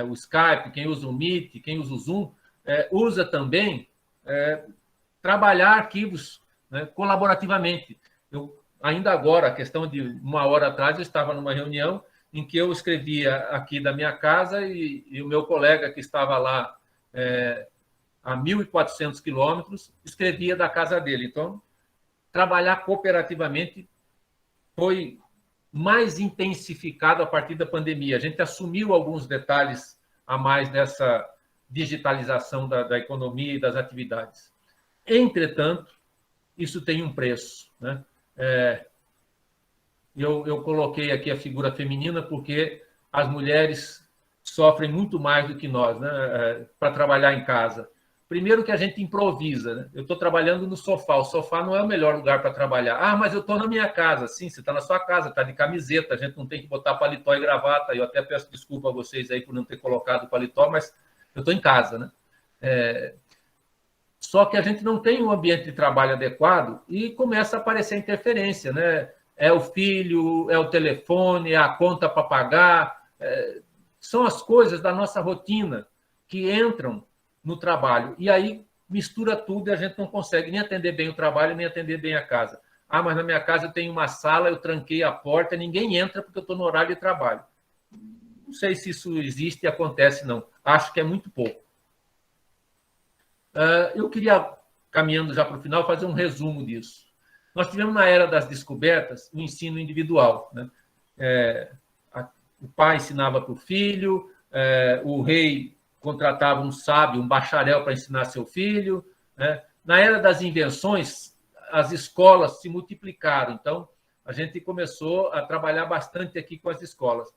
o Skype, quem usa o Meet, quem usa o Zoom, usa também trabalhar arquivos, né, colaborativamente. Ainda agora, a questão de 1 hora atrás, eu estava numa reunião em que eu escrevia aqui da minha casa e o meu colega que estava lá a 1.400 quilômetros, escrevia da casa dele. Então, trabalhar cooperativamente foi mais intensificado a partir da pandemia. A gente assumiu alguns detalhes a mais dessa digitalização da economia e das atividades. Entretanto, isso tem um preço, né? Eu coloquei aqui a figura feminina porque as mulheres sofrem muito mais do que nós, né, para trabalhar em casa. Primeiro que a gente improvisa, né? Eu estou trabalhando no sofá. O sofá não é o melhor lugar para trabalhar. Ah, mas eu estou na minha casa. Sim, você está na sua casa, está de camiseta. A gente não tem que botar paletó e gravata. Eu até peço desculpa a vocês aí por não ter colocado paletó, mas eu estou em casa, né? Só que a gente não tem um ambiente de trabalho adequado e começa a aparecer interferência, né? É o filho, é o telefone, é a conta para pagar. São as coisas da nossa rotina que entram no trabalho. E aí mistura tudo e a gente não consegue nem atender bem o trabalho, nem atender bem a casa. Ah, mas na minha casa eu tenho uma sala, eu tranquei a porta, ninguém entra porque eu estou no horário de trabalho. Não sei se isso existe e acontece, não. Acho que é muito pouco. Eu queria, caminhando já para o final, fazer um resumo disso. Nós tivemos, na era das descobertas, o ensino individual, né? O pai ensinava para o filho, o rei contratava um sábio, um bacharel para ensinar seu filho, né? Na era das invenções, as escolas se multiplicaram, então a gente começou a trabalhar bastante aqui com as escolas.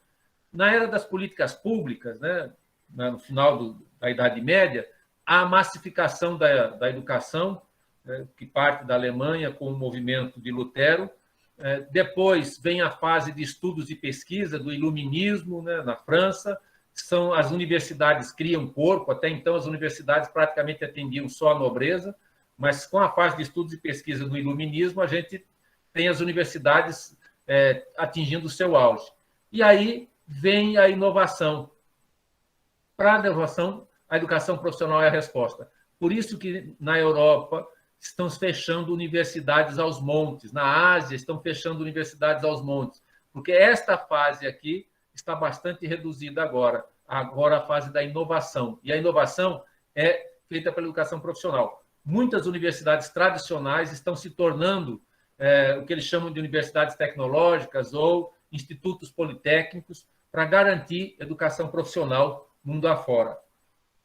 Na era das políticas públicas, né, no final da Idade Média, a massificação da educação, que parte da Alemanha com o movimento de Lutero. Depois vem a fase de estudos e pesquisa do iluminismo, né, na França. As universidades criam corpo, até então as universidades praticamente atendiam só a nobreza, mas com a fase de estudos e pesquisa do iluminismo, a gente tem as universidades atingindo o seu auge. E aí vem a inovação. Para a inovação, a educação profissional é a resposta. Por isso que na Europa estão fechando universidades aos montes, na Ásia estão fechando universidades aos montes, porque esta fase aqui está bastante reduzida agora a fase da inovação. E a inovação é feita pela educação profissional. Muitas universidades tradicionais estão se tornando o que eles chamam de universidades tecnológicas ou institutos politécnicos para garantir educação profissional mundo afora.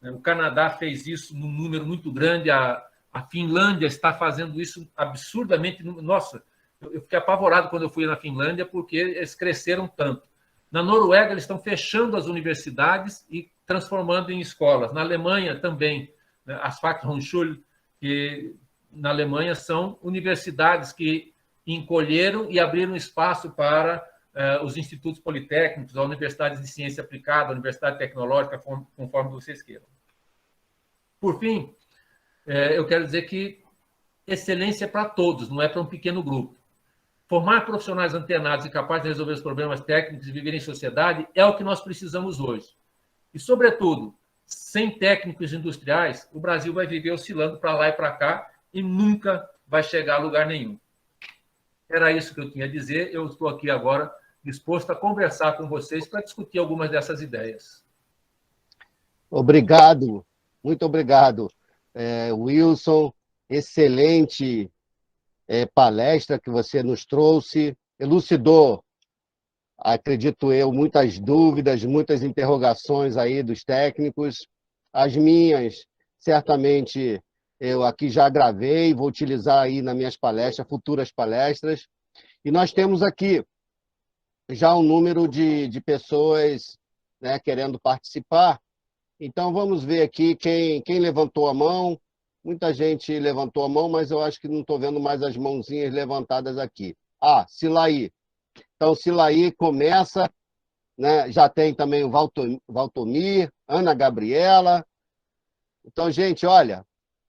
O Canadá fez isso num número muito grande, a Finlândia está fazendo isso absurdamente. Nossa, eu fiquei apavorado quando eu fui na Finlândia, porque eles cresceram tanto. Na Noruega, eles estão fechando as universidades e transformando em escolas. Na Alemanha também, as Fachhochschule, que na Alemanha são universidades que encolheram e abriram espaço para os institutos politécnicos, a universidades de ciência aplicada, a universidade tecnológica, conforme vocês queiram. Por fim, eu quero dizer que excelência é para todos, não é para um pequeno grupo. Formar profissionais antenados e capazes de resolver os problemas técnicos e viver em sociedade é o que nós precisamos hoje. E, sobretudo, sem técnicos industriais, o Brasil vai viver oscilando para lá e para cá e nunca vai chegar a lugar nenhum. Era isso que eu tinha a dizer. Eu estou aqui agora disposto a conversar com vocês para discutir algumas dessas ideias. Obrigado, muito obrigado, Wilson. Excelente palestra que você nos trouxe, elucidou, acredito eu, muitas dúvidas, muitas interrogações aí dos técnicos. As minhas, certamente, eu aqui já gravei, vou utilizar aí nas minhas palestras, futuras palestras. E nós temos aqui já um número de pessoas, né, querendo participar. Então, vamos ver aqui quem levantou a mão. Muita gente levantou a mão, mas eu acho que não estou vendo mais as mãozinhas levantadas aqui. Silaí. Então, Silaí começa, né? Já tem também o Valtomir, Ana Gabriela. Então, gente, olha,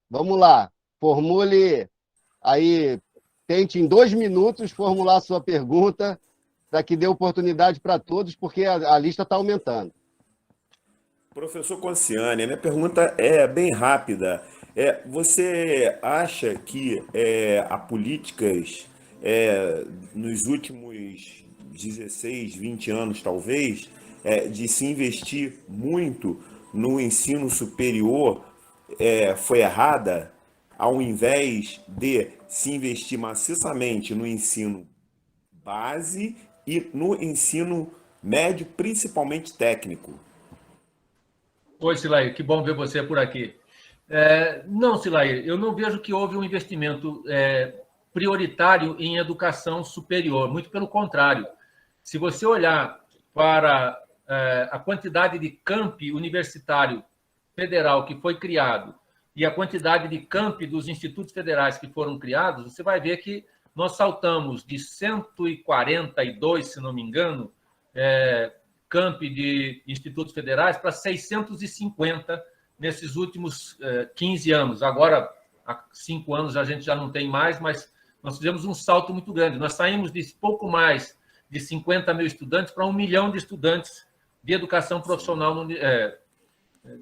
vamos lá. Formule aí, tente em 2 minutos formular a sua pergunta, para que dê oportunidade para todos, porque a lista está aumentando. Professor Conciani, a minha pergunta é bem rápida. Você acha que há políticas nos últimos 16, 20 anos, talvez, de se investir muito no ensino superior foi errada, ao invés de se investir maciçamente no ensino base e no ensino médio, principalmente técnico? Oi, Silair, que bom ver você por aqui. Não, Silair, eu não vejo que houve um investimento prioritário em educação superior, muito pelo contrário. Se você olhar para a quantidade de campi universitário federal que foi criado e a quantidade de campi dos institutos federais que foram criados, você vai ver que nós saltamos de 142, se não me engano, campi de institutos federais para 650 nesses últimos 15 anos. Agora, há 5 anos a gente já não tem mais, mas nós fizemos um salto muito grande. Nós saímos de pouco mais de 50 mil estudantes para 1 milhão de estudantes de educação profissional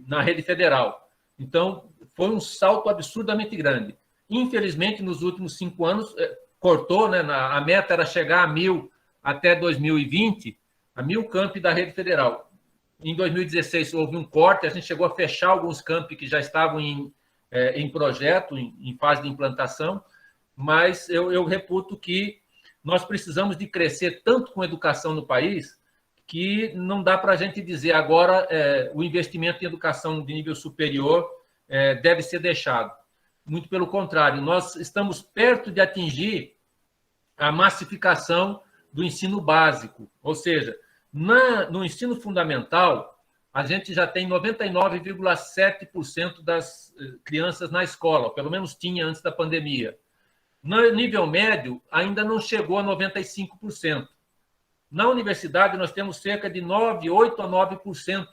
na rede federal. Então, foi um salto absurdamente grande. Infelizmente, nos últimos 5 anos, cortou, né? A meta era chegar a 1.000 até 2020, a 1.000 campi da rede federal. Em 2016, houve um corte, a gente chegou a fechar alguns campi que já estavam em projeto, em fase de implantação, mas eu reputo que nós precisamos de crescer tanto com educação no país que não dá para a gente dizer agora o investimento em educação de nível superior deve ser deixado. Muito pelo contrário, nós estamos perto de atingir a massificação do ensino básico, ou seja, no ensino fundamental, a gente já tem 99,7% das crianças na escola, pelo menos tinha antes da pandemia. No nível médio, ainda não chegou a 95%. Na universidade, nós temos cerca de 8 a 9%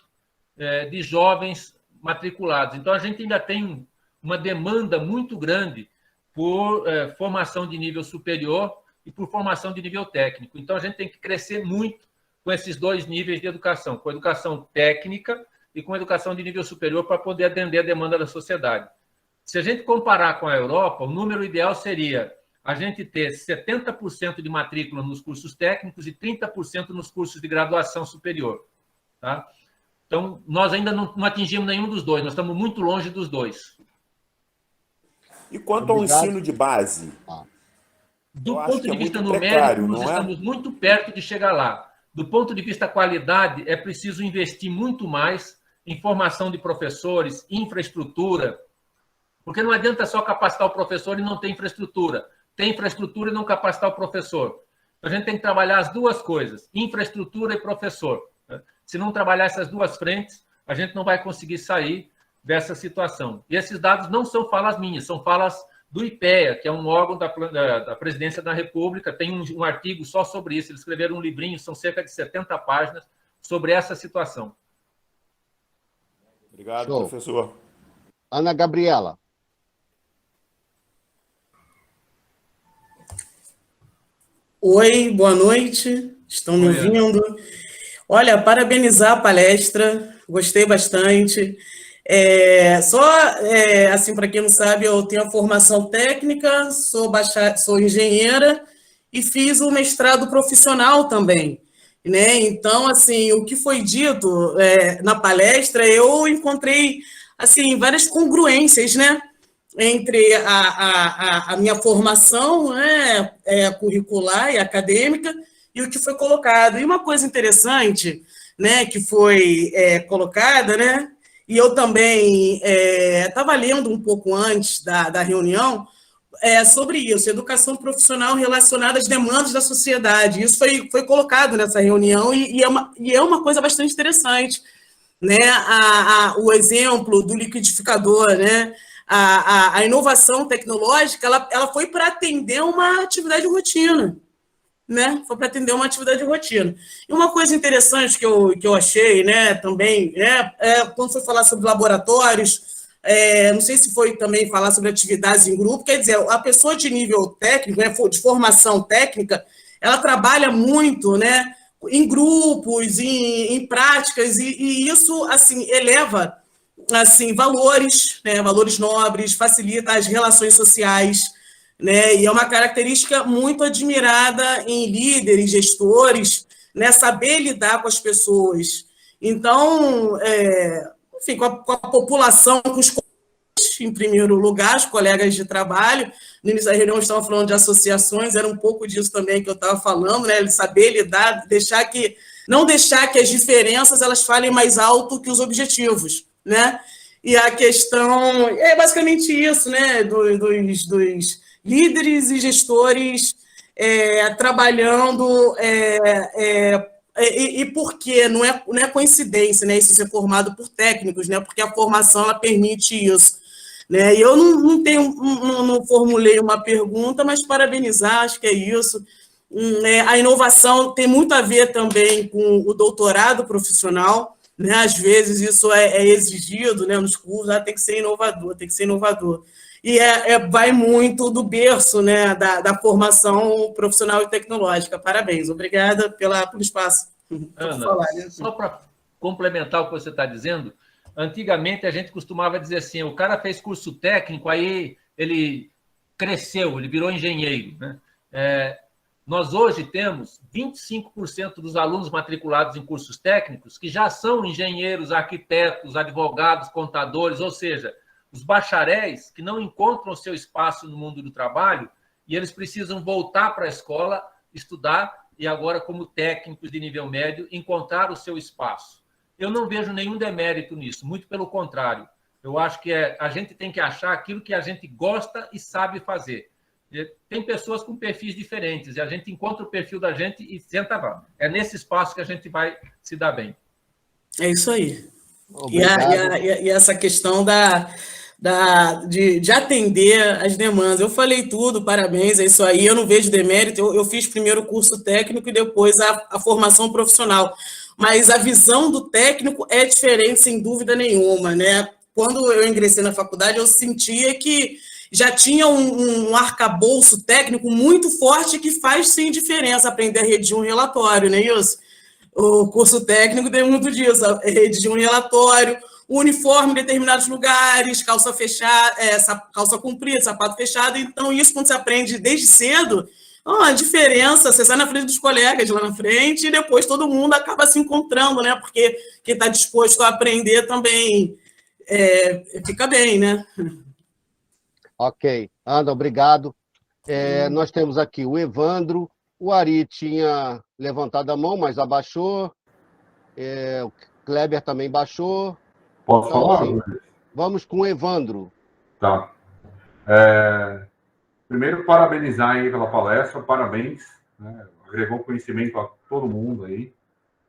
de jovens matriculados. Então, a gente ainda tem uma demanda muito grande por formação de nível superior e por formação de nível técnico. Então, a gente tem que crescer muito com esses 2 níveis de educação, com a educação técnica e com a educação de nível superior para poder atender a demanda da sociedade. Se a gente comparar com a Europa, o número ideal seria a gente ter 70% de matrícula nos cursos técnicos e 30% nos cursos de graduação superior. Tá? Então, nós ainda não atingimos nenhum dos dois, nós estamos muito longe dos dois. E quanto ao ensino de base? Do ponto de vista numérico, nós estamos muito perto de chegar lá. Do ponto de vista qualidade, é preciso investir muito mais em formação de professores, infraestrutura, porque não adianta só capacitar o professor e não ter infraestrutura. Tem infraestrutura e não capacitar o professor. A gente tem que trabalhar as duas coisas, infraestrutura e professor. Se não trabalhar essas duas frentes, a gente não vai conseguir sair dessa situação. E esses dados não são falas minhas, são falas do IPEA, que é um órgão da Presidência da República, tem um artigo só sobre isso, eles escreveram um livrinho, são cerca de 70 páginas, sobre essa situação. Obrigado, professor. Ana Gabriela. Oi, boa noite, estão me ouvindo? Olha, parabenizar a palestra, gostei bastante. Assim, para quem não sabe, eu tenho a formação técnica, sou engenheira e fiz o mestrado profissional também, né? Então, assim, o que foi dito na palestra, eu encontrei assim várias congruências, né? Entre a minha formação curricular e acadêmica e o que foi colocado. E uma coisa interessante, né, que foi colocada, né? E eu também estava lendo um pouco antes da reunião sobre isso, educação profissional relacionada às demandas da sociedade. Isso foi colocado nessa reunião e é uma coisa bastante interessante, né? O exemplo do liquidificador, né? A inovação tecnológica ela foi para atender uma atividade de rotina. Né? Foi para atender uma atividade de rotina. E uma coisa interessante que eu achei, né, também, quando foi falar sobre laboratórios, não sei se foi também falar sobre atividades em grupo, quer dizer, a pessoa de nível técnico, né, de formação técnica, ela trabalha muito, né, em grupos, em práticas, e isso, assim, eleva, assim, valores, né, valores nobres, facilita as relações sociais, né? E é uma característica muito admirada em líderes, gestores, né? Saber lidar com as pessoas. Então, enfim, com a população, com os em primeiro lugar, os colegas de trabalho. No início da reunião estavam falando de associações, era um pouco disso também que eu estava falando, né? Saber lidar, não deixar que as diferenças elas falem mais alto que os objetivos, né? E a questão é basicamente isso, né? Dos líderes e gestores trabalhando e por quê? Não é coincidência, né? Isso ser formado por técnicos, né? Porque a formação ela permite isso, né? E eu não formulei uma pergunta, mas parabenizar, acho que é isso. A inovação tem muito a ver também com o doutorado profissional, né? Às vezes isso é exigido, né? Nos cursos, tem que ser inovador, E vai muito do berço, né? da formação profissional e tecnológica. Parabéns, obrigada pelo espaço. Ana, só para complementar o que você está dizendo, antigamente a gente costumava dizer assim, o cara fez curso técnico, aí ele cresceu, ele virou engenheiro, né? Nós hoje temos 25% dos alunos matriculados em cursos técnicos que já são engenheiros, arquitetos, advogados, contadores, ou seja, os bacharéis que não encontram seu espaço no mundo do trabalho e eles precisam voltar para a escola, estudar e agora, como técnicos de nível médio, encontrar o seu espaço. Eu não vejo nenhum demérito nisso, muito pelo contrário. Eu acho que a gente tem que achar aquilo que a gente gosta e sabe fazer. Tem pessoas com perfis diferentes, e a gente encontra o perfil da gente e senta lá. É nesse espaço que a gente vai se dar bem. É isso aí. E essa questão de atender as demandas. Eu falei tudo, parabéns, é isso aí. Eu não vejo demérito. Eu fiz primeiro o curso técnico e depois a formação profissional. Mas a visão do técnico é diferente, sem dúvida nenhuma, né? Quando eu ingressei na faculdade, eu sentia que já tinha um arcabouço técnico muito forte que faz, sim, diferença aprender a redigir um relatório, não é isso? O curso técnico tem muito disso, redigir um relatório, uniforme em determinados lugares, calça fechada, calça comprida, sapato fechado. Então, isso, quando você aprende desde cedo, a diferença, você sai na frente dos colegas lá na frente e depois todo mundo acaba se encontrando, né? Porque quem está disposto a aprender também fica bem, né? Ok. Ana, obrigado. Nós temos aqui o Evandro. O Ari tinha levantado a mão, mas abaixou. O Kleber também baixou. Posso falar? Sim. Vamos com o Evandro. Tá. Primeiro, parabenizar aí pela palestra. Parabéns. Né? Agregou conhecimento a todo mundo aí.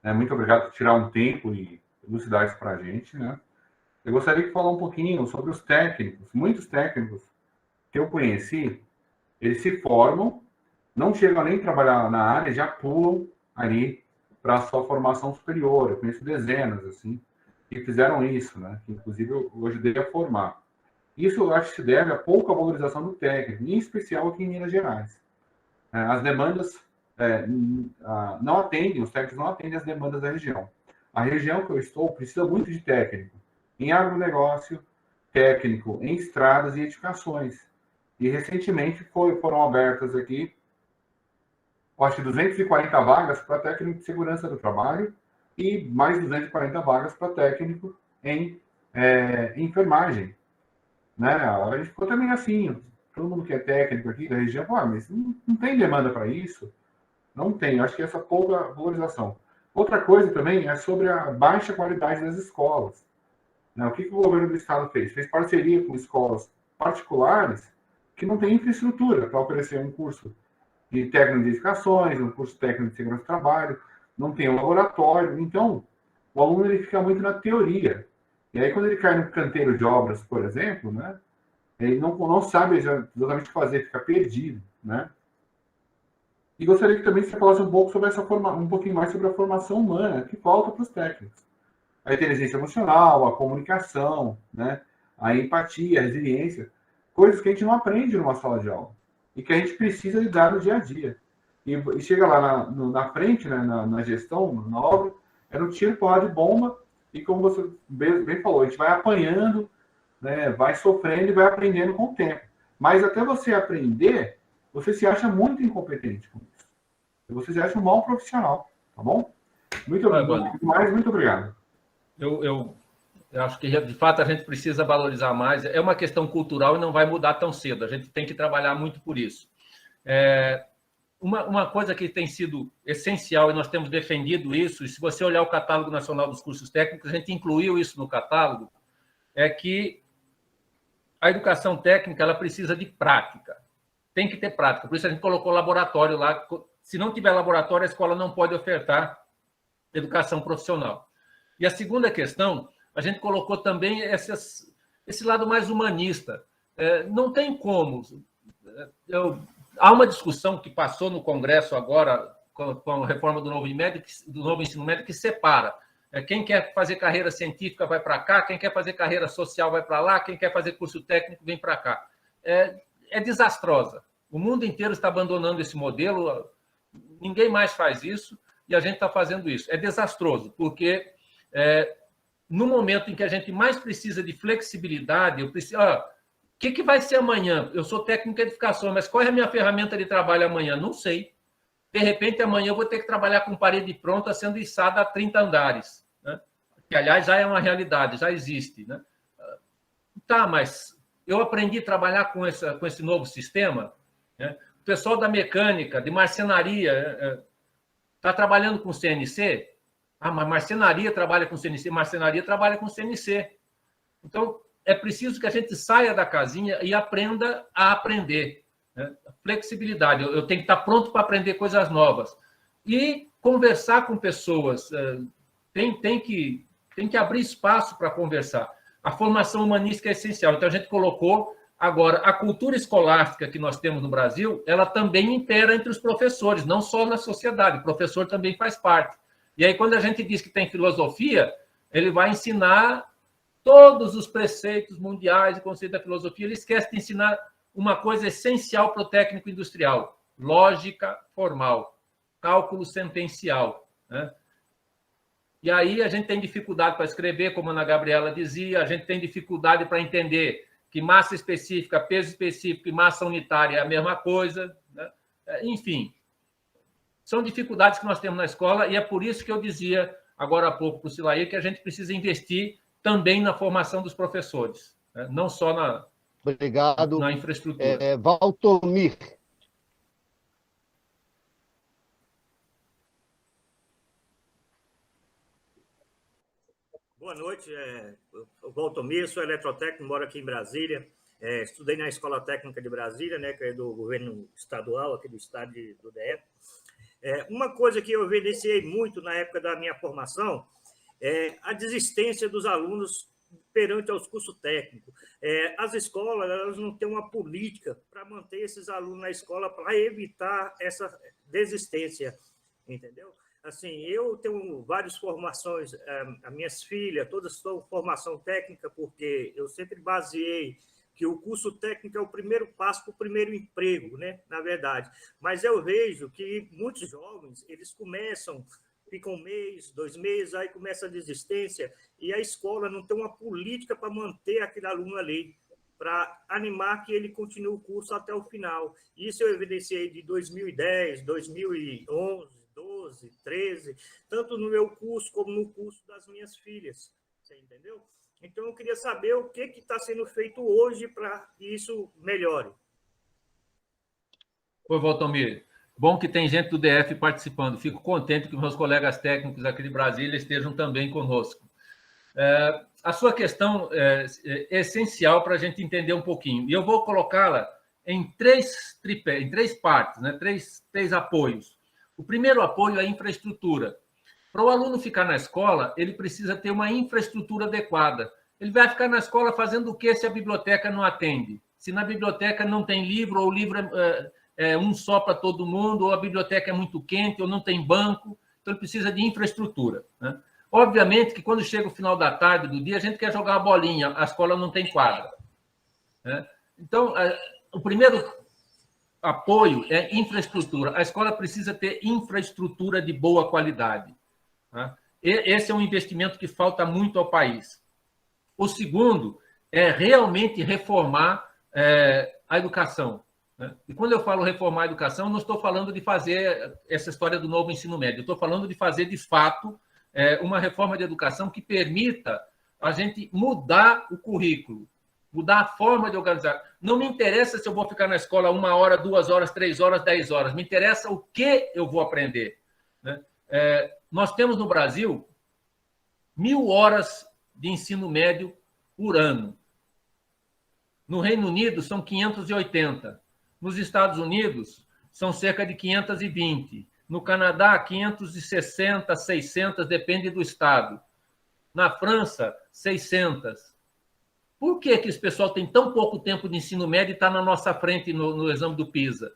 Muito obrigado por tirar um tempo e elucidar isso para a gente. Né? Eu gostaria de falar um pouquinho sobre os técnicos. Muitos técnicos que eu conheci, eles se formam, não chegam nem a trabalhar na área, já pulam ali para a sua formação superior. Eu conheço dezenas, assim, que fizeram isso, né? Que, inclusive, eu ajudei a formar. Isso, eu acho que se deve a pouca valorização do técnico, em especial aqui em Minas Gerais. As demandas não atendem, os técnicos não atendem as demandas da região. A região que eu estou precisa muito de técnico em agronegócio, técnico em estradas e edificações. E, recentemente, foram abertas aqui, acho que 240 vagas para técnico de segurança do trabalho e mais 240 vagas para técnico em enfermagem. Né? A gente ficou também assim, todo mundo que é técnico aqui da região, mas não tem demanda para isso? Não tem, acho que essa pouca valorização. Outra coisa também é sobre a baixa qualidade das escolas. Né? O que o governo do estado fez? Fez parceria com escolas particulares que não têm infraestrutura para oferecer um curso de técnico de edificações, um curso técnico de segurança do trabalho, não tem um laboratório. Então, o aluno ele fica muito na teoria. E aí, quando ele cai no canteiro de obras, por exemplo, né, ele não sabe exatamente o que fazer, fica perdido. Né? E gostaria que também você falasse um pouco sobre um pouquinho mais sobre a formação humana, que falta para os técnicos. A inteligência emocional, a comunicação, né, a empatia, a resiliência, coisas que a gente não aprende numa sala de aula e que a gente precisa lidar no dia a dia. E chega lá na frente, né, na gestão, na obra, no tiro, porrada de bomba, e como você bem falou, a gente vai apanhando, né, vai sofrendo e vai aprendendo com o tempo. Mas até você aprender, você se acha muito incompetente com isso. Você se acha um mau profissional, tá bom? Muito obrigado. Muito obrigado. Eu acho que, de fato, a gente precisa valorizar mais. É uma questão cultural e não vai mudar tão cedo. A gente tem que trabalhar muito por isso. Uma coisa que tem sido essencial, e nós temos defendido isso, e se você olhar o Catálogo Nacional dos Cursos Técnicos, a gente incluiu isso no catálogo, é que a educação técnica ela precisa de prática. Tem que ter prática. Por isso a gente colocou laboratório lá. Se não tiver laboratório, a escola não pode ofertar educação profissional. E a segunda questão, a gente colocou também esse lado mais humanista. Não tem como. Há uma discussão que passou no Congresso agora, com a reforma do novo ensino médio, que separa. Quem quer fazer carreira científica vai para cá, quem quer fazer carreira social vai para lá, quem quer fazer curso técnico vem para cá. É desastrosa. O mundo inteiro está abandonando esse modelo, ninguém mais faz isso, e a gente está fazendo isso. É desastroso, porque no momento em que a gente mais precisa de flexibilidade, eu preciso... o que vai ser amanhã? Eu sou técnico em edificação, mas qual é a minha ferramenta de trabalho amanhã? Não sei. De repente, amanhã eu vou ter que trabalhar com parede pronta sendo içada a 30 andares, né? Que, aliás, já é uma realidade, já existe, né? Tá, mas eu aprendi a trabalhar com esse novo sistema, né? O pessoal da mecânica, de marcenaria, está trabalhando com CNC? Mas marcenaria trabalha com CNC? Marcenaria trabalha com CNC. Então, é preciso que a gente saia da casinha e aprenda a aprender, né? Flexibilidade. Eu tenho que estar pronto para aprender coisas novas. E conversar com pessoas. Tem que abrir espaço para conversar. A formação humanística é essencial. Então, a gente colocou agora a cultura escolástica que nós temos no Brasil, ela também impera entre os professores, não só na sociedade. O professor também faz parte. E aí, quando a gente diz que tem filosofia, ele vai ensinar todos os preceitos mundiais e conceitos da filosofia, ele esquece de ensinar uma coisa essencial para o técnico industrial: lógica formal, cálculo sentencial, né? E aí a gente tem dificuldade para escrever, como a Ana Gabriela dizia, a gente tem dificuldade para entender que massa específica, peso específico e massa unitária é a mesma coisa, né? Enfim, são dificuldades que nós temos na escola, e é por isso que eu dizia agora há pouco para o Silair que a gente precisa investir também na formação dos professores, né? Não só na infraestrutura. Valtomir. Boa noite, o Valtomir, sou eletrotécnico, moro aqui em Brasília, estudei na Escola Técnica de Brasília, né, que é do governo estadual, aqui do estado do DF. Uma coisa que eu evidenciei muito na época da minha formação é a desistência dos alunos perante aos cursos técnicos. As escolas, elas não têm uma política para manter esses alunos na escola para evitar essa desistência, entendeu? Assim, eu tenho várias formações, as minhas filhas, todas são formação técnica, porque eu sempre baseei que o curso técnico é o primeiro passo para o primeiro emprego, né? Na verdade. Mas eu vejo que muitos jovens, eles começam, ficam um mês, 2 meses, aí começa a desistência, e a escola não tem uma política para manter aquele aluno ali, para animar que ele continue o curso até o final. Isso eu evidenciei de 2010, 2011, 12, 13, tanto no meu curso como no curso das minhas filhas, você entendeu? Então, eu queria saber o que está sendo feito hoje para que isso melhore. Oi, Valtomir. Bom que tem gente do DF participando. Fico contente que meus colegas técnicos aqui de Brasília estejam também conosco. A sua questão é essencial para a gente entender um pouquinho. E eu vou colocá-la em três partes, né? três apoios. O primeiro apoio é a infraestrutura. Para o aluno ficar na escola, ele precisa ter uma infraestrutura adequada. Ele vai ficar na escola fazendo o quê se a biblioteca não atende? Se na biblioteca não tem livro, ou o livro é um só para todo mundo, ou a biblioteca é muito quente, ou não tem banco. Então, ele precisa de infraestrutura, né? Obviamente que quando chega o final da tarde, do dia, a gente quer jogar uma bolinha, a escola não tem quadra, né? Então, o primeiro apoio é infraestrutura. A escola precisa ter infraestrutura de boa qualidade, tá? Esse é um investimento que falta muito ao país. O segundo é realmente reformar a educação, né? E quando eu falo reformar a educação, não estou falando de fazer essa história do novo ensino médio, eu estou falando de fazer, de fato, uma reforma de educação que permita a gente mudar o currículo, mudar a forma de organizar. Não me interessa se eu vou ficar na escola 1 hora, 2 horas, 3 horas, 10 horas. Me interessa o que eu vou aprender, né? Nós temos no Brasil 1.000 horas de ensino médio por ano. No Reino Unido, são 580. Nos Estados Unidos, são cerca de 520. No Canadá, 560, 600, depende do estado. Na França, 600. Por que esse pessoal tem tão pouco tempo de ensino médio e está na nossa frente no exame do PISA?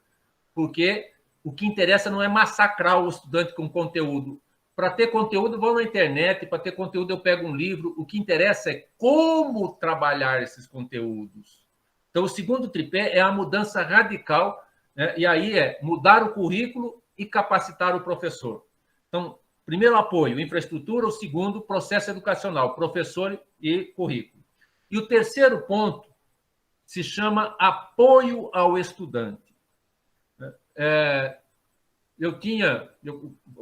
Porque o que interessa não é massacrar o estudante com conteúdo. Para ter conteúdo, eu vou na internet, para ter conteúdo, eu pego um livro. O que interessa é como trabalhar esses conteúdos. Então, o segundo tripé é a mudança radical, né? E aí é mudar o currículo e capacitar o professor. Então, primeiro, apoio, infraestrutura. O segundo, processo educacional, professor e currículo. E o terceiro ponto se chama apoio ao estudante.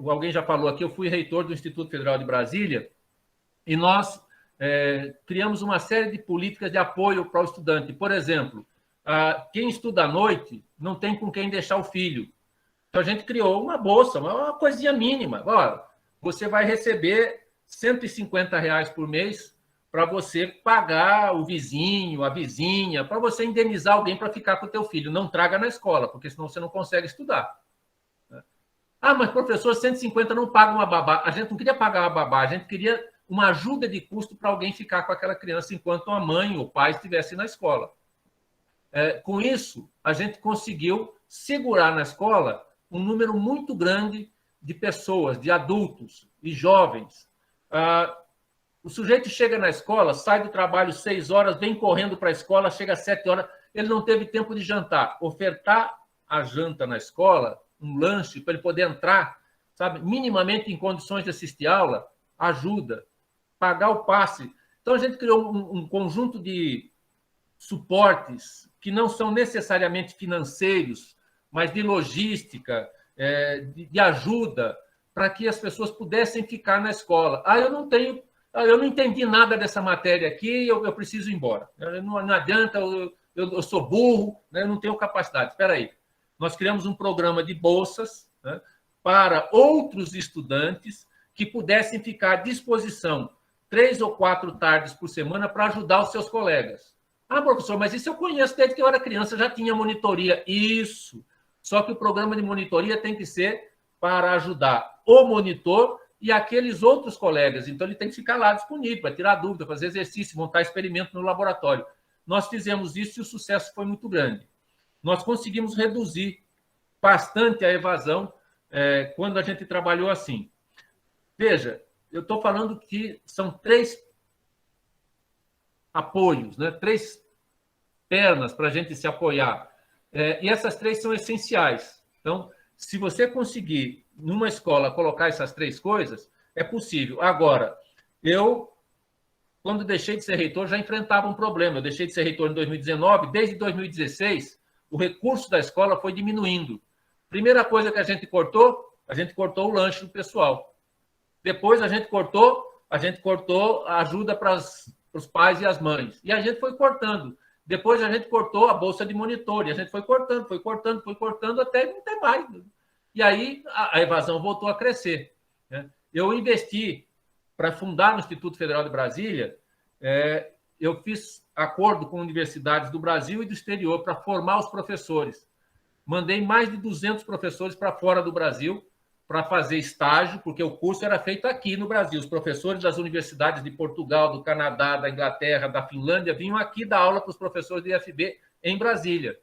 Alguém já falou aqui, eu fui reitor do Instituto Federal de Brasília e nós criamos uma série de políticas de apoio para o estudante. Por exemplo, quem estuda à noite não tem com quem deixar o filho. Então, a gente criou uma bolsa, uma coisinha mínima. Olha, você vai receber R$150 por mês para você pagar o vizinho, a vizinha, para você indenizar alguém para ficar com o teu filho. Não traga na escola, porque senão você não consegue estudar. Ah, mas professor, 150 não paga uma babá. A gente não queria pagar uma babá, a gente queria uma ajuda de custo para alguém ficar com aquela criança enquanto a mãe ou o pai estivesse na escola. Com isso, a gente conseguiu segurar na escola um número muito grande de pessoas, de adultos e jovens. O sujeito chega na escola, sai do trabalho 6 horas, vem correndo para a escola, chega às 7 horas, ele não teve tempo de jantar. Ofertar a janta na escola, um lanche, para ele poder entrar, sabe, minimamente em condições de assistir aula, ajuda. Pagar o passe. Então, a gente criou um conjunto de suportes que não são necessariamente financeiros, mas de logística, de ajuda, para que as pessoas pudessem ficar na escola. Eu não entendi nada dessa matéria aqui, eu preciso ir embora. Não adianta, eu sou burro, né, eu não tenho capacidade. Espera aí. Nós criamos um programa de bolsas, né, para outros estudantes que pudessem ficar à disposição 3 ou 4 tardes por semana para ajudar os seus colegas. Ah, professor, mas isso eu conheço desde que eu era criança, já tinha monitoria. Isso. Só que o programa de monitoria tem que ser para ajudar o monitor e aqueles outros colegas. Então, ele tem que ficar lá disponível para tirar dúvida, fazer exercício, montar experimento no laboratório. Nós fizemos isso e o sucesso foi muito grande. Nós conseguimos reduzir bastante a evasão quando a gente trabalhou assim. Veja, eu estou falando que são 3 apoios, né? 3 pernas para a gente se apoiar. E essas 3 são essenciais. Então, se você conseguir, numa escola, colocar essas 3 coisas, é possível. Agora, quando deixei de ser reitor, já enfrentava um problema. Eu deixei de ser reitor em 2019, desde 2016, o recurso da escola foi diminuindo. Primeira coisa que a gente cortou o lanche do pessoal. Depois a gente cortou a ajuda para os pais e as mães. E a gente foi cortando. Depois a gente cortou a bolsa de monitor. E a gente foi cortando até não ter mais. E aí a evasão voltou a crescer. Eu investi para fundar no Instituto Federal de Brasília. Eu fiz acordo com universidades do Brasil e do exterior para formar os professores. Mandei mais de 200 professores para fora do Brasil para fazer estágio, porque o curso era feito aqui no Brasil. Os professores das universidades de Portugal, do Canadá, da Inglaterra, da Finlândia, vinham aqui dar aula para os professores do IFB em Brasília.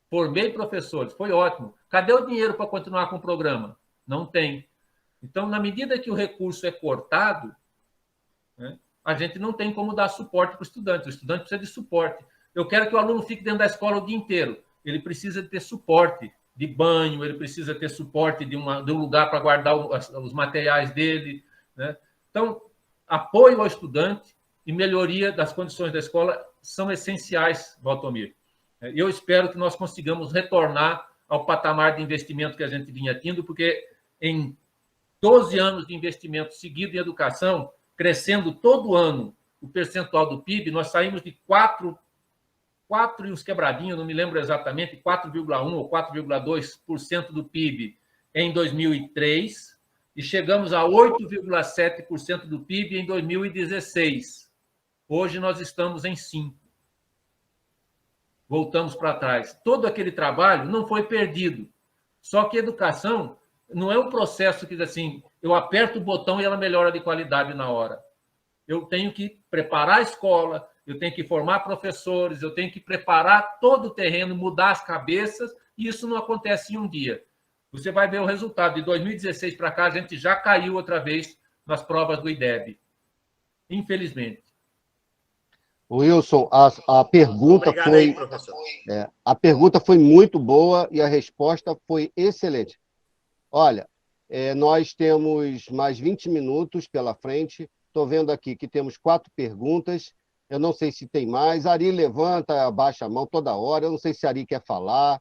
Formei professores, foi ótimo. Cadê o dinheiro para continuar com o programa? Não tem. Então, na medida que o recurso é cortado, né, a gente não tem como dar suporte para o estudante. O estudante precisa de suporte. Eu quero que o aluno fique dentro da escola o dia inteiro. Ele precisa ter suporte de banho, ele precisa ter suporte de um lugar para guardar os materiais dele, né? Então, apoio ao estudante e melhoria das condições da escola são essenciais, Valtomir. Eu espero que nós consigamos retornar ao patamar de investimento que a gente vinha tendo, porque em 12 anos de investimento seguido em educação, crescendo todo ano o percentual do PIB, nós saímos de 4 e uns quebradinhos, não me lembro exatamente, 4,1% ou 4,2% do PIB em 2003 e chegamos a 8,7% do PIB em 2016. Hoje nós estamos em 5%. Voltamos para trás. Todo aquele trabalho não foi perdido. Só que educação não é um processo que, assim, eu aperto o botão e ela melhora de qualidade na hora. Eu tenho que preparar a escola, eu tenho que formar professores, eu tenho que preparar todo o terreno, mudar as cabeças, e isso não acontece em um dia. Você vai ver o resultado. De 2016 para cá, a gente já caiu outra vez nas provas do IDEB. Infelizmente. Wilson, a pergunta Obrigado aí, professor. a pergunta foi muito boa e a resposta foi excelente. Olha, nós temos mais 20 minutos pela frente. Estou vendo aqui que temos 4 perguntas. Eu não sei se tem mais. Ari levanta, abaixa a mão toda hora. Eu não sei se Ari quer falar.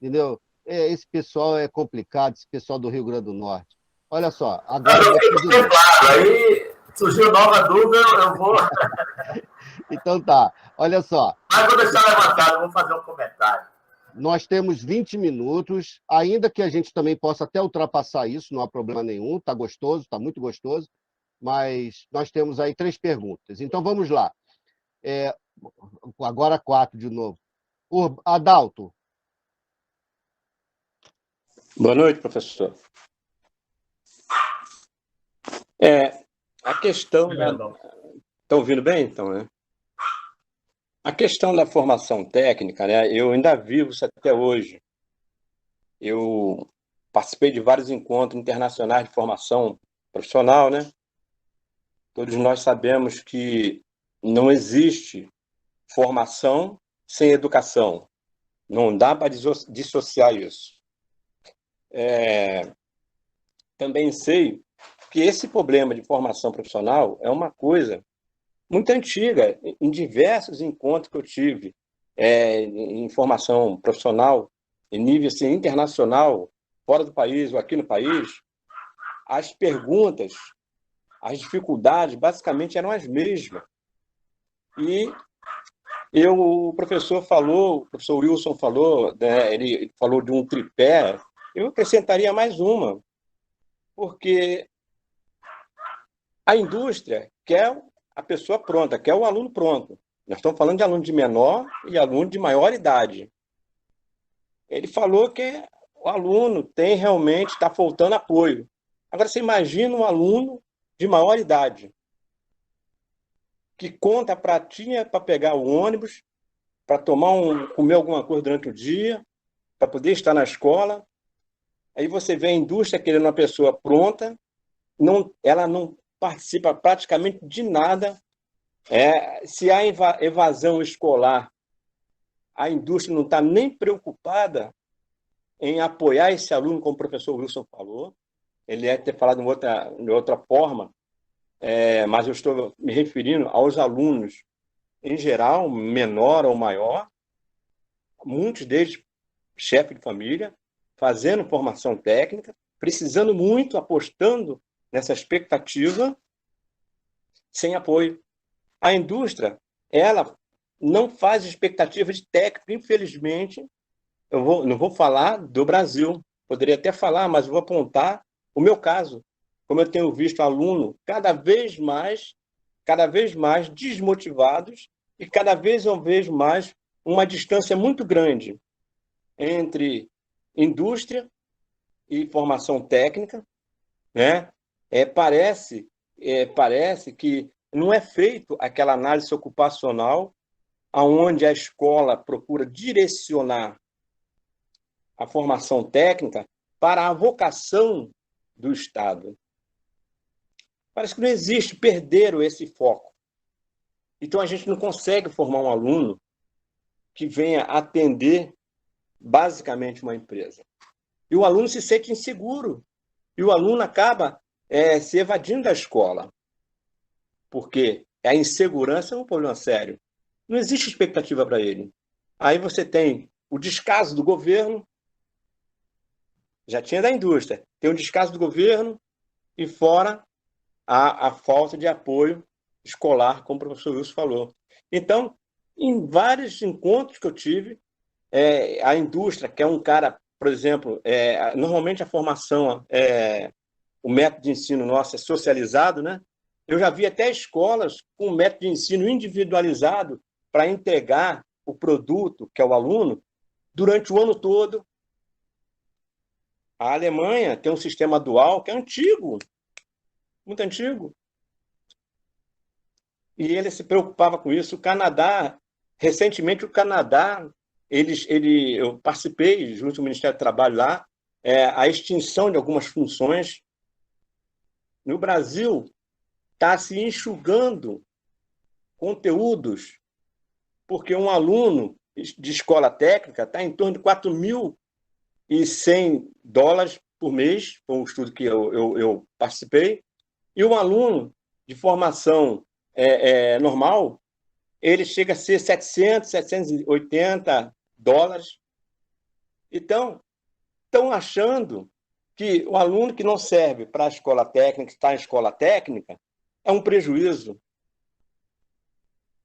Entendeu? Esse pessoal é complicado, esse pessoal do Rio Grande do Norte. Olha só, agora... Eu fiquei contemplado. Aí surgiu nova dúvida, eu vou... Então tá, olha só. Mas vou deixar levantado, vou fazer um comentário. Nós temos 20 minutos, ainda que a gente também possa até ultrapassar isso, não há problema nenhum, está gostoso, está muito gostoso, mas nós temos aí 3 perguntas. Então vamos lá. Agora 4 de novo. O Adalto. Boa noite, professor. A questão... Estão ouvindo bem, então, né? A questão da formação técnica, né? Eu ainda vivo isso até hoje. Eu participei de vários encontros internacionais de formação profissional, né? Todos nós sabemos que não existe formação sem educação. Não dá para dissociar isso. Também sei que esse problema de formação profissional é uma coisa muito antiga. Em diversos encontros que eu tive em formação profissional, em nível assim, internacional, fora do país ou aqui no país, as perguntas, as dificuldades, basicamente, eram as mesmas. E o professor Wilson falou, né, ele falou de um tripé, eu acrescentaria mais uma, porque a indústria quer a pessoa pronta, quer o aluno pronto. Nós estamos falando de aluno de menor e aluno de maior idade. Ele falou que o aluno está faltando apoio. Agora, você imagina um aluno de maior idade, que conta a pratinha para pegar o ônibus, para comer alguma coisa durante o dia, para poder estar na escola. Aí você vê a indústria querendo uma pessoa pronta, ela não participa praticamente de nada. Se há evasão escolar, a indústria não está nem preocupada em apoiar esse aluno, como o professor Wilson falou. Ele deve ter falado de outra forma, mas eu estou me referindo aos alunos em geral, menor ou maior, muitos deles chefe de família, fazendo formação técnica, precisando muito, apostando nessa expectativa, sem apoio. A indústria, ela não faz expectativa de técnico, infelizmente. Eu não vou falar do Brasil, poderia até falar, mas vou apontar o meu caso. Como eu tenho visto alunos cada vez mais desmotivados e cada vez eu vejo mais uma distância muito grande entre indústria e formação técnica, né? Parece que não é feito aquela análise ocupacional aonde a escola procura direcionar a formação técnica para a vocação do Estado. Parece que não existe, perderam esse foco. Então, a gente não consegue formar um aluno que venha atender basicamente uma empresa. E o aluno se sente inseguro. E o aluno acaba se evadindo da escola. Porque a insegurança é um problema sério. Não existe expectativa para ele. Aí você tem o descaso do governo, já tinha da indústria, tem o descaso do governo e fora a falta de apoio escolar, como o professor Wilson falou. Então, em vários encontros que eu tive, a indústria, que é um cara, por exemplo, normalmente a formação, o método de ensino nosso é socializado, né? Eu já vi até escolas com método de ensino individualizado para entregar o produto, que é o aluno, durante o ano todo. A Alemanha tem um sistema dual que é antigo, muito antigo. E ele se preocupava com isso. O Canadá, recentemente, eu participei, junto ao Ministério do Trabalho lá, a extinção de algumas funções. No Brasil, está se enxugando conteúdos, porque um aluno de escola técnica está em torno de $4.100 por mês, foi um estudo que eu participei, e um aluno de formação normal, ele chega a ser $700, $780. Então, estão achando que o aluno que não serve para a escola técnica, está em escola técnica, é um prejuízo.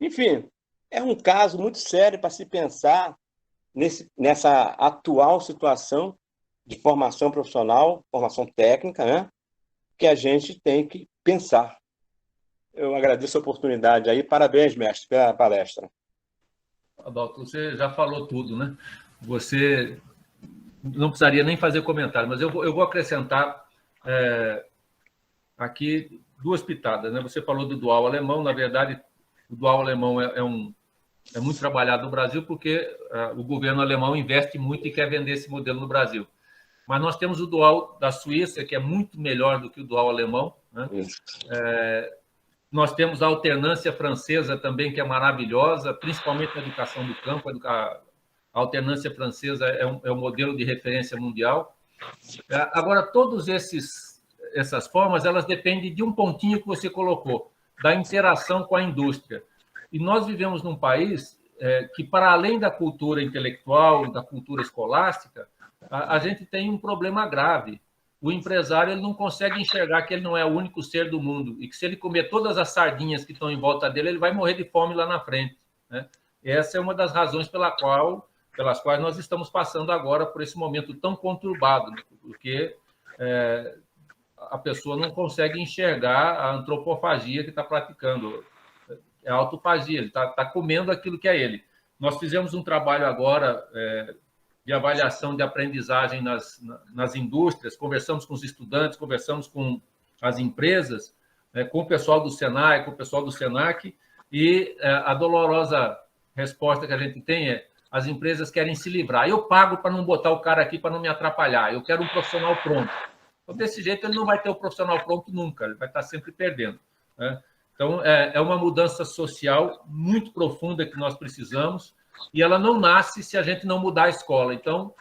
Enfim, é um caso muito sério para se pensar nessa atual situação de formação profissional, formação técnica, né? Que a gente tem que pensar. Eu agradeço a oportunidade aí. Parabéns, mestre, pela palestra. Adalto, você já falou tudo, né? Você não precisaria nem fazer comentário, mas eu vou acrescentar aqui 2 pitadas, né? Você falou do dual alemão. Na verdade, o dual alemão é muito trabalhado no Brasil porque o governo alemão investe muito e quer vender esse modelo no Brasil. Mas nós temos o dual da Suíça, que é muito melhor do que o dual alemão, né? Nós temos a alternância francesa também, que é maravilhosa, principalmente na educação do campo. A alternância francesa é um modelo de referência mundial. Agora, todas essas formas, elas dependem de um pontinho que você colocou, da interação com a indústria. E nós vivemos num país que, para além da cultura intelectual, da cultura escolástica, a gente tem um problema grave. O empresário ele não consegue enxergar que ele não é o único ser do mundo e que, se ele comer todas as sardinhas que estão em volta dele, ele vai morrer de fome lá na frente, né? Essa é uma das razões pelas quais nós estamos passando agora por esse momento tão conturbado, né? Porque a pessoa não consegue enxergar a antropofagia que está praticando. É a autofagia, ele está comendo aquilo que é ele. Nós fizemos um trabalho agora de avaliação de aprendizagem nas indústrias, conversamos com os estudantes, conversamos com as empresas, com o pessoal do Senai, com o pessoal do Senac, e a dolorosa resposta que a gente tem é: as empresas querem se livrar. Eu pago para não botar o cara aqui para não me atrapalhar, eu quero um profissional pronto. Então, desse jeito, ele não vai ter o profissional pronto nunca, ele vai estar sempre perdendo, né? Então, é uma mudança social muito profunda que nós precisamos, e ela não nasce se a gente não mudar a escola. Então,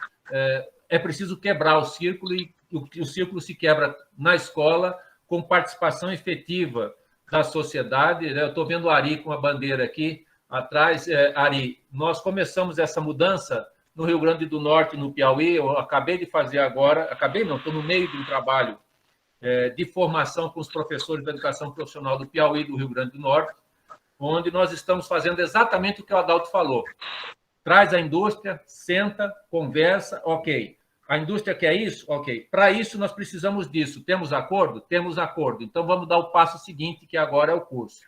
é preciso quebrar o círculo, e o círculo se quebra na escola com participação efetiva da sociedade. Eu estou vendo o Ari com a bandeira aqui atrás. Ari, nós começamos essa mudança no Rio Grande do Norte, no Piauí. Eu acabei de fazer agora, estou no meio de um trabalho de formação com os professores da educação profissional do Piauí e do Rio Grande do Norte, onde nós estamos fazendo exatamente o que o Adalto falou. Traz a indústria, senta, conversa, ok. A indústria quer isso? Ok. Para isso, nós precisamos disso. Temos acordo? Temos acordo. Então, vamos dar o passo seguinte, que agora é o curso.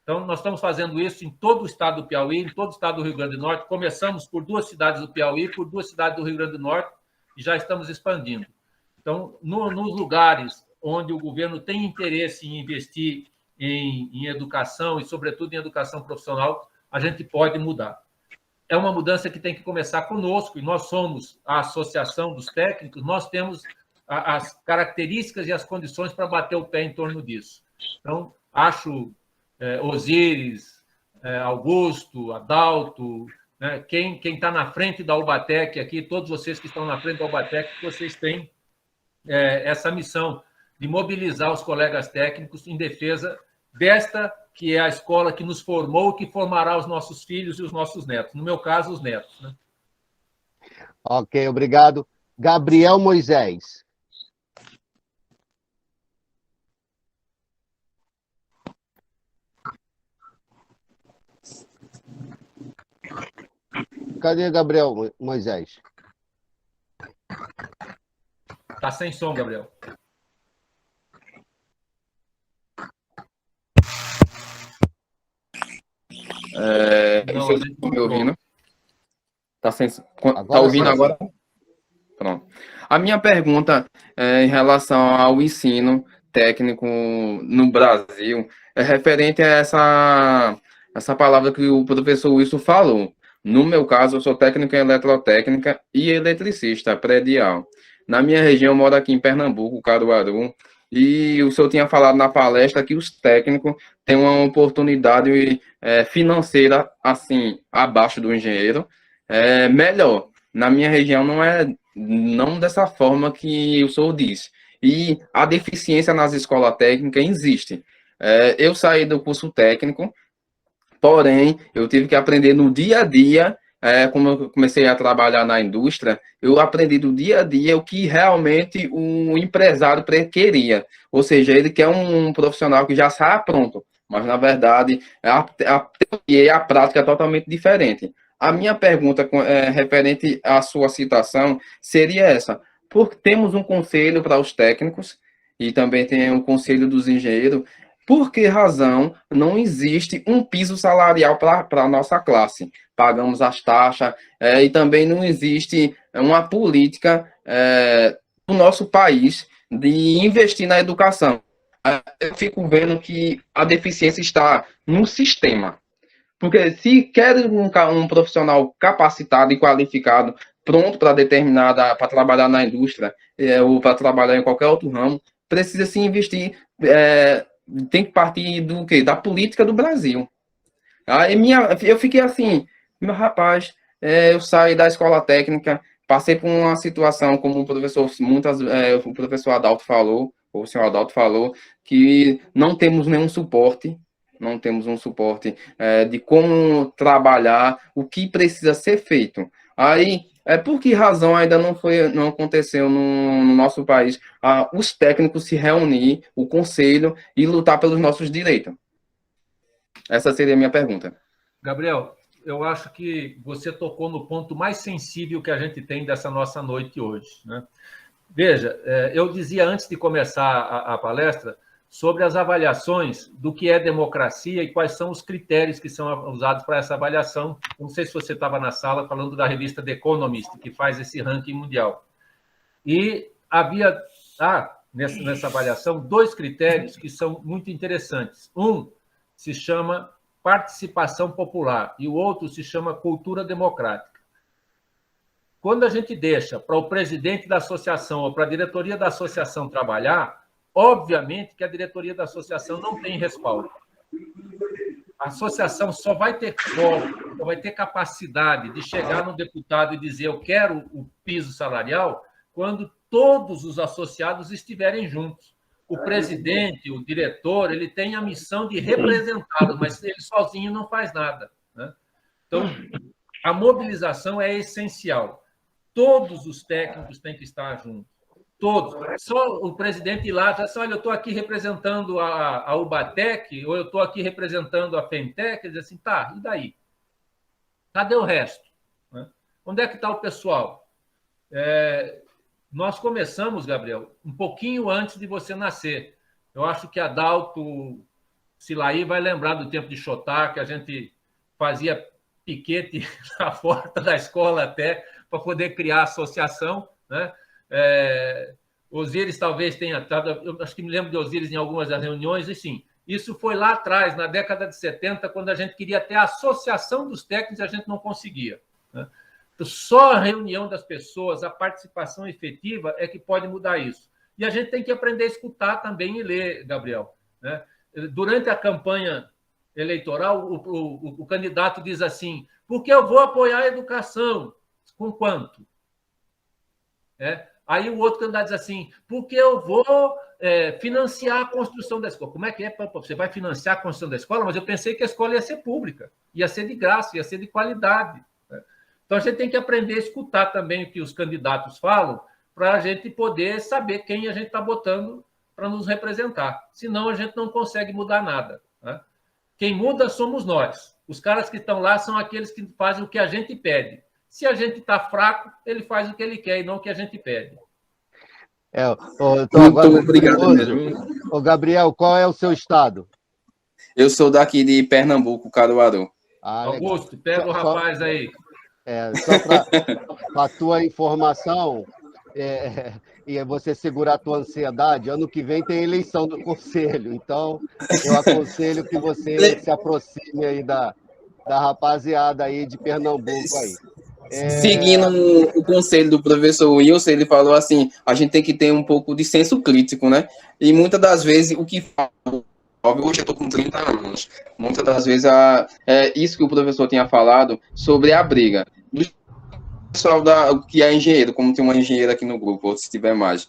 Então, nós estamos fazendo isso em todo o estado do Piauí, em todo o estado do Rio Grande do Norte. Começamos por 2 cidades do Piauí, por 2 cidades do Rio Grande do Norte, e já estamos expandindo. Então, nos lugares onde o governo tem interesse em investir em educação, e, sobretudo, em educação profissional, a gente pode mudar. É uma mudança que tem que começar conosco, e nós somos a associação dos técnicos, nós temos as características e as condições para bater o pé em torno disso. Então, acho Osíris, Augusto, Adalto, né, quem está na frente da Ubatec aqui, todos vocês que estão na frente da Ubatec, vocês têm essa missão de mobilizar os colegas técnicos em defesa desta que é a escola que nos formou, que formará os nossos filhos e os nossos netos. No meu caso, os netos, né? Ok, obrigado. Gabriel Moisés. Cadê Gabriel Moisés? Está sem som, Gabriel. Vocês estão me ouvindo? Tá Agora ouvindo sim. agora? Pronto. A minha pergunta em relação ao ensino técnico no Brasil é referente a essa palavra que o professor Wilson falou. No meu caso, eu sou técnico em eletrotécnica e eletricista predial. Na minha região, eu moro aqui em Pernambuco, Caruaru, e o senhor tinha falado na palestra que os técnicos têm uma oportunidade financeira, assim, abaixo do engenheiro, melhor. Na minha região não dessa forma que o senhor disse. E a deficiência nas escolas técnicas existe. Eu saí do curso técnico, porém, eu tive que aprender no dia a dia, como eu comecei a trabalhar na indústria, eu aprendi do dia a dia o que realmente o empresário queria. Ou seja, ele quer um profissional que já saia pronto, mas, na verdade, a teoria e a prática é totalmente diferente. A minha pergunta referente à sua citação seria essa. Porque temos um conselho para os técnicos e também tem o conselho dos engenheiros. Por que razão não existe um piso salarial para a nossa classe? Pagamos as taxas e também não existe uma política do nosso país de investir na educação. Eu fico vendo que a deficiência está no sistema. Porque se quer um profissional capacitado e qualificado, pronto para trabalhar na indústria ou para trabalhar em qualquer outro ramo, precisa se investir, tem que partir do quê? Da política do Brasil. Eu fiquei assim, meu rapaz, eu saí da escola técnica, passei por uma situação, como o professor Adalto falou, ou o senhor Adalto falou, que não temos nenhum suporte, de como trabalhar, o que precisa ser feito. Aí, por que razão ainda não aconteceu no nosso país os técnicos se reunir, o conselho, e lutar pelos nossos direitos? Essa seria a minha pergunta. Gabriel, eu acho que você tocou no ponto mais sensível que a gente tem dessa nossa noite hoje, né? Veja, eu dizia antes de começar a palestra sobre as avaliações do que é democracia e quais são os critérios que são usados para essa avaliação. Não sei se você estava na sala falando da revista The Economist, que faz esse ranking mundial. E havia, nessa avaliação, 2 critérios que são muito interessantes. Um se chama participação popular e o outro se chama cultura democrática. Quando a gente deixa para o presidente da associação ou para a diretoria da associação trabalhar, obviamente que a diretoria da associação não tem respaldo. A associação só vai ter foco, só vai ter capacidade de chegar no deputado e dizer eu quero o piso salarial quando todos os associados estiverem juntos. O presidente, o diretor, ele tem a missão de representá-lo, mas ele sozinho não faz nada, né? Então, a mobilização é essencial. Todos os técnicos têm que estar juntos. Todos. Só o presidente ir lá diz assim, olha, eu estou aqui representando a Ubatec, ou eu estou aqui representando a Fentec, ele diz assim, tá, e daí? Cadê o resto? Onde é que está o pessoal? Nós começamos, Gabriel, um pouquinho antes de você nascer. Eu acho que Adalto Silaí vai lembrar do tempo de Chotá, que a gente fazia piquete na porta da escola até para poder criar associação, né? Osíris talvez tenha estado, eu acho que me lembro de Osíris em algumas das reuniões, e sim, isso foi lá atrás, na década de 70, quando a gente queria ter a associação dos técnicos e a gente não conseguia, né? Então, só a reunião das pessoas, a participação efetiva é que pode mudar isso. E a gente tem que aprender a escutar também e ler, Gabriel, né? Durante a campanha eleitoral, o candidato diz assim, porque eu vou apoiar a educação. Com quanto? Aí o outro candidato diz assim, porque eu vou financiar a construção da escola. Como é que é? Você vai financiar a construção da escola? Mas eu pensei que a escola ia ser pública, ia ser de graça, ia ser de qualidade. Então, a gente tem que aprender a escutar também o que os candidatos falam para a gente poder saber quem a gente está botando para nos representar. Senão, a gente não consegue mudar nada, né? Quem muda somos nós. Os caras que estão lá são aqueles que fazem o que a gente pede. Se a gente está fraco, ele faz o que ele quer e não o que a gente pede. Muito obrigado mesmo. Ô, Gabriel, qual é o seu estado? Eu sou daqui de Pernambuco, Caruaru. Augusto, pega o rapaz aí. Só para a tua informação, e você segurar a tua ansiedade, ano que vem tem eleição do Conselho, então eu aconselho que você se aproxime aí da rapaziada aí de Pernambuco aí. Seguindo o conselho do professor Wilson, ele falou assim, a gente tem que ter um pouco de senso crítico, né? E muitas das vezes o que hoje eu estou com 30 anos, muitas das vezes é isso que o professor tinha falado sobre a briga. O pessoal que é engenheiro, como tem uma engenheira aqui no grupo, ou se tiver mais,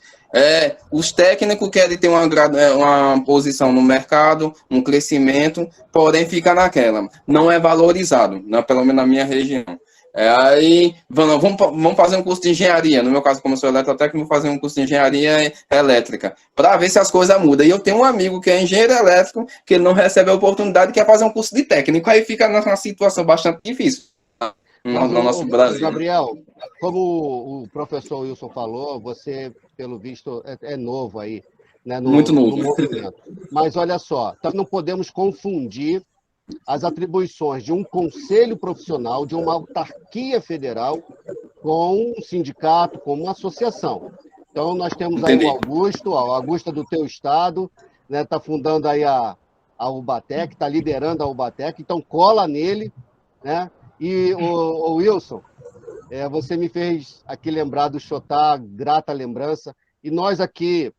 os técnicos querem ter uma posição no mercado, um crescimento, porém fica naquela, não é valorizado, pelo menos na minha região. Aí, vamos fazer um curso de engenharia. No meu caso, como eu sou eletrotécnico, vou fazer um curso de engenharia elétrica, para ver se as coisas mudam. E eu tenho um amigo que é engenheiro elétrico, que ele não recebe a oportunidade, que quer fazer um curso de técnico. Aí fica numa situação bastante difícil no nosso Brasil. Gabriel, como o professor Wilson falou, você, pelo visto, é novo aí, né, muito novo. No movimento. Mas olha só, não podemos confundir as atribuições de um conselho profissional, de uma autarquia federal, com um sindicato, com uma associação. Então, nós temos aí o Augusto do teu estado, né, está fundando aí a Ubatec, está liderando a Ubatec, então cola nele, né? E o Wilson, você me fez aqui lembrar do Chotá, grata lembrança, e nós aqui,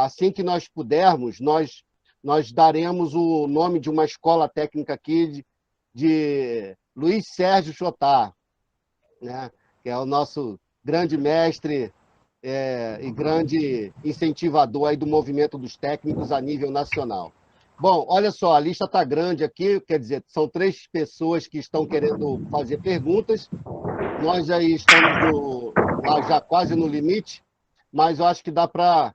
assim que nós pudermos, nós daremos o nome de uma escola técnica aqui de Luiz Sérgio Chotá, né? Que é o nosso grande mestre e grande incentivador aí do movimento dos técnicos a nível nacional. Bom, olha só, a lista está grande aqui, quer dizer, são 3 pessoas que estão querendo fazer perguntas. Nós aí estamos lá já quase no limite, mas eu acho que dá para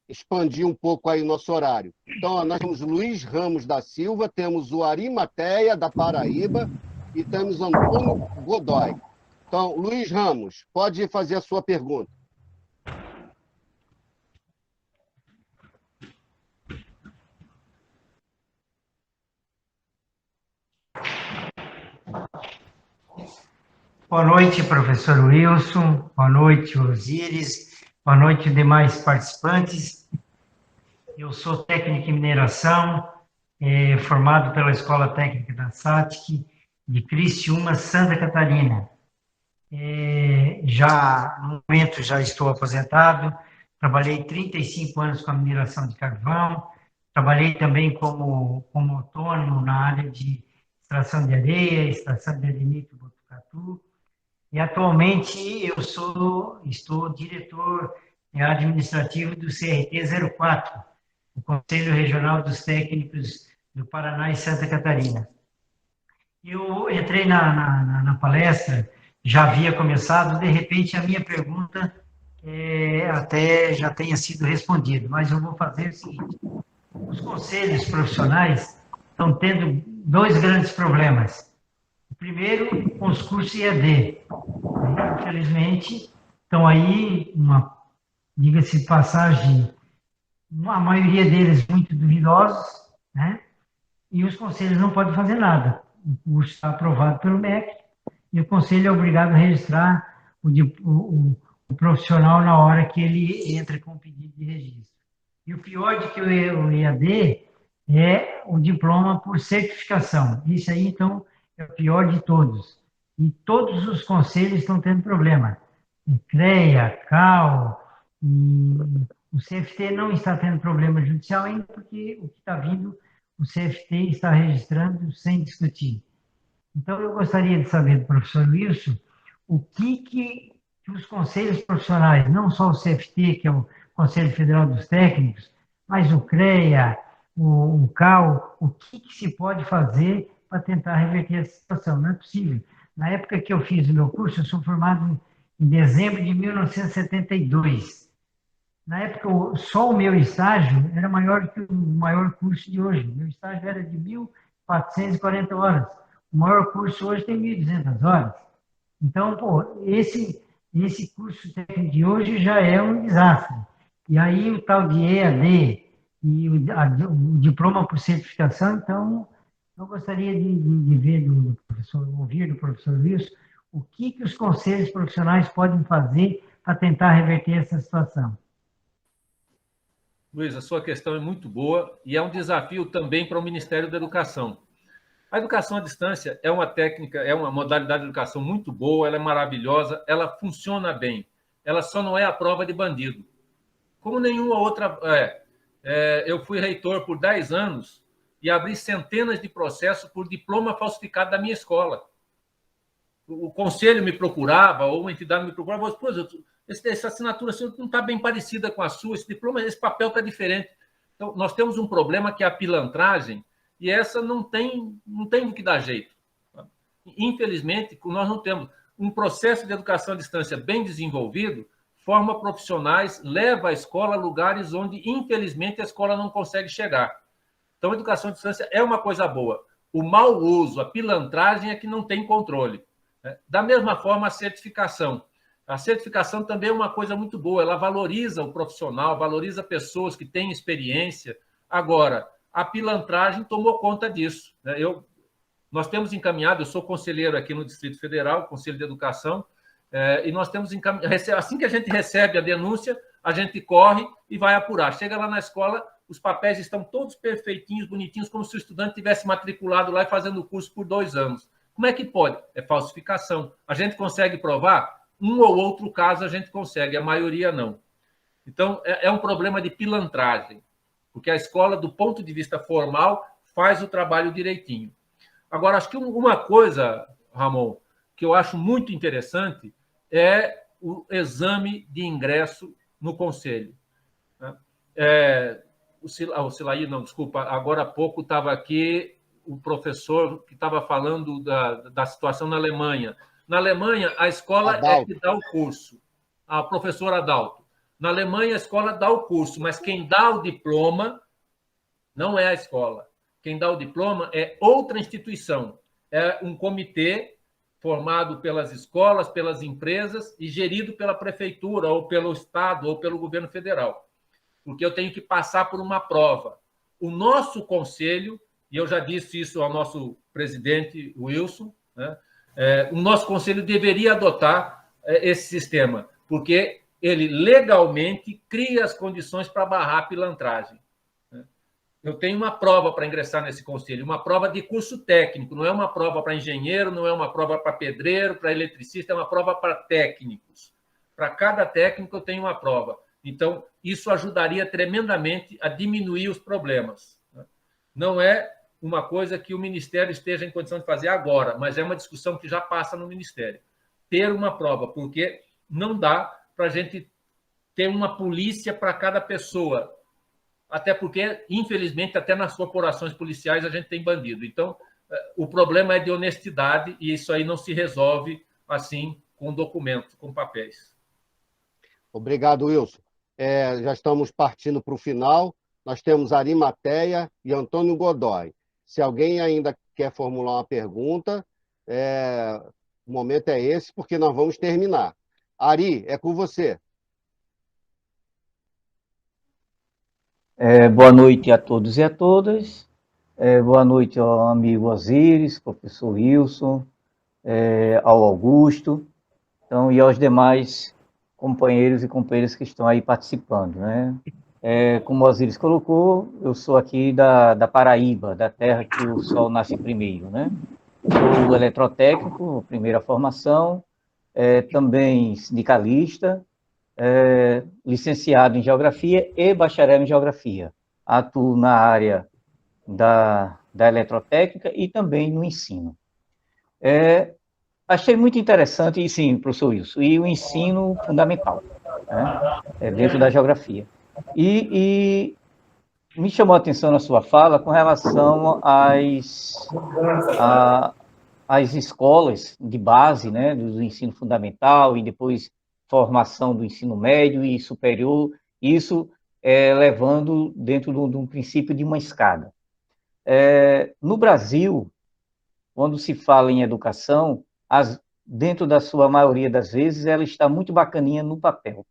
expandir um pouco aí o nosso horário. Então, nós temos Luiz Ramos da Silva, temos o Arimateia, da Paraíba, e temos Antônio Godoy. Então, Luiz Ramos, pode fazer a sua pergunta. Boa noite, professor Wilson. Boa noite, Osíris. Boa noite, demais participantes. Eu sou técnico em mineração, formado pela Escola Técnica da SATIC, de Criciúma, Santa Catarina. No momento, já estou aposentado, trabalhei 35 anos com a mineração de carvão, trabalhei também como autônomo na área de extração de areia, extração de arenito e botucatu, e atualmente estou diretor administrativo do CRT 04, o Conselho Regional dos Técnicos do Paraná e Santa Catarina. Eu entrei na palestra, já havia começado, de repente a minha pergunta até já tenha sido respondida, mas eu vou fazer o seguinte: os conselhos profissionais estão tendo 2 grandes problemas. O primeiro, com os cursos EAD. Infelizmente, estão aí, diga-se de passagem, a maioria deles muito duvidosos, né? E os conselhos não podem fazer nada. O curso está aprovado pelo MEC e o conselho é obrigado a registrar o profissional na hora que ele entra com o pedido de registro. E o pior de que o EAD é o diploma por certificação. Isso aí, então, é o pior de todos. E todos os conselhos estão tendo problema. O CREA, CAL, o CFT não está tendo problema judicial ainda, porque o que está vindo, o CFT está registrando sem discutir. Então, eu gostaria de saber do professor Wilson o que os conselhos profissionais, não só o CFT, que é o Conselho Federal dos Técnicos, mas o CREA, o CAL, o que se pode fazer para tentar reverter essa situação? Não é possível. Na época que eu fiz o meu curso, eu sou formado em dezembro de 1972. Na época, só o meu estágio era maior que o maior curso de hoje. Meu estágio era de 1.440 horas. O maior curso hoje tem 1.200 horas. Então, pô, esse curso técnico de hoje já é um desastre. E aí o tal de EAD e o diploma por certificação, então, eu gostaria de ver do professor, ouvir do professor Wilson, o que os conselhos profissionais podem fazer para tentar reverter essa situação. Luiz, a sua questão é muito boa e é um desafio também para o Ministério da Educação. A educação à distância é uma técnica, é uma modalidade de educação muito boa, ela é maravilhosa, ela funciona bem. Ela só não é a prova de bandido. Como nenhuma outra... eu fui reitor por 10 anos e abri centenas de processos por diploma falsificado da minha escola. O conselho me procurava, ou uma entidade me procurava, pô, essa assinatura não está bem parecida com a sua, esse diploma, esse papel está diferente. Então, nós temos um problema que é a pilantragem, e essa não tem do que dar jeito. Infelizmente, nós não temos um processo de educação à distância bem desenvolvido, forma profissionais, leva a escola a lugares onde, infelizmente, a escola não consegue chegar. Então, a educação à distância é uma coisa boa. O mau uso, a pilantragem é que não tem controle. Da mesma forma, a certificação. A certificação também é uma coisa muito boa, ela valoriza o profissional, valoriza pessoas que têm experiência. Agora, a pilantragem tomou conta disso. Nós temos encaminhado, eu sou conselheiro aqui no Distrito Federal, Conselho de Educação, e nós temos encaminhado, assim que a gente recebe a denúncia, a gente corre e vai apurar. Chega lá na escola, os papéis estão todos perfeitinhos, bonitinhos, como se o estudante tivesse matriculado lá e fazendo o curso por 2 anos. Como é que pode? É falsificação. A gente consegue provar? Um ou outro caso a gente consegue, a maioria não. Então, é um problema de pilantragem, porque a escola, do ponto de vista formal, faz o trabalho direitinho. Agora, acho que uma coisa, Ramon, que eu acho muito interessante é o exame de ingresso no Conselho. O Silaí, não, desculpa, agora há pouco estava aqui o professor que estava falando da situação na Alemanha. Na Alemanha, a escola é que dá o curso. A professora Adalto. Na Alemanha, a escola dá o curso, mas quem dá o diploma não é a escola. Quem dá o diploma é outra instituição. É um comitê formado pelas escolas, pelas empresas e gerido pela prefeitura, ou pelo Estado, ou pelo governo federal. Porque eu tenho que passar por uma prova. O nosso conselho, e eu já disse isso ao nosso presidente Wilson, né? O nosso conselho deveria adotar esse sistema, porque ele legalmente cria as condições para barrar a pilantragem. Eu tenho uma prova para ingressar nesse conselho, uma prova de curso técnico, não é uma prova para engenheiro, não é uma prova para pedreiro, para eletricista, é uma prova para técnicos. Para cada técnico eu tenho uma prova. Então, isso ajudaria tremendamente a diminuir os problemas. Não é uma coisa que o Ministério esteja em condição de fazer agora, mas é uma discussão que já passa no Ministério. Ter uma prova, porque não dá para a gente ter uma polícia para cada pessoa, até porque, infelizmente, até nas corporações policiais a gente tem bandido. Então, o problema é de honestidade e isso aí não se resolve assim com documentos, com papéis. Obrigado, Wilson. Já estamos partindo para o final. Nós temos Arimateia e Antônio Godoy. Se alguém ainda quer formular uma pergunta, o momento é esse, porque nós vamos terminar. Ari, é com você. Boa noite a todos e a todas. Boa noite ao amigo Osíris, professor Wilson, ao Augusto, então, e aos demais companheiros e companheiras que estão aí participando, né? Como o Osíris colocou, eu sou aqui da Paraíba, da terra que o sol nasce primeiro, né? Sou eletrotécnico, primeira formação, também sindicalista, licenciado em Geografia e bacharel em Geografia. Atuo na área da eletrotécnica e também no ensino. Achei muito interessante, e sim, professor Wilson, e o ensino fundamental, né? Dentro da Geografia. E me chamou a atenção na sua fala com relação às escolas de base, né, do ensino fundamental e depois formação do ensino médio e superior, isso levando dentro de um princípio de uma escada. No Brasil, quando se fala em educação, dentro da sua maioria das vezes, ela está muito bacaninha no papel,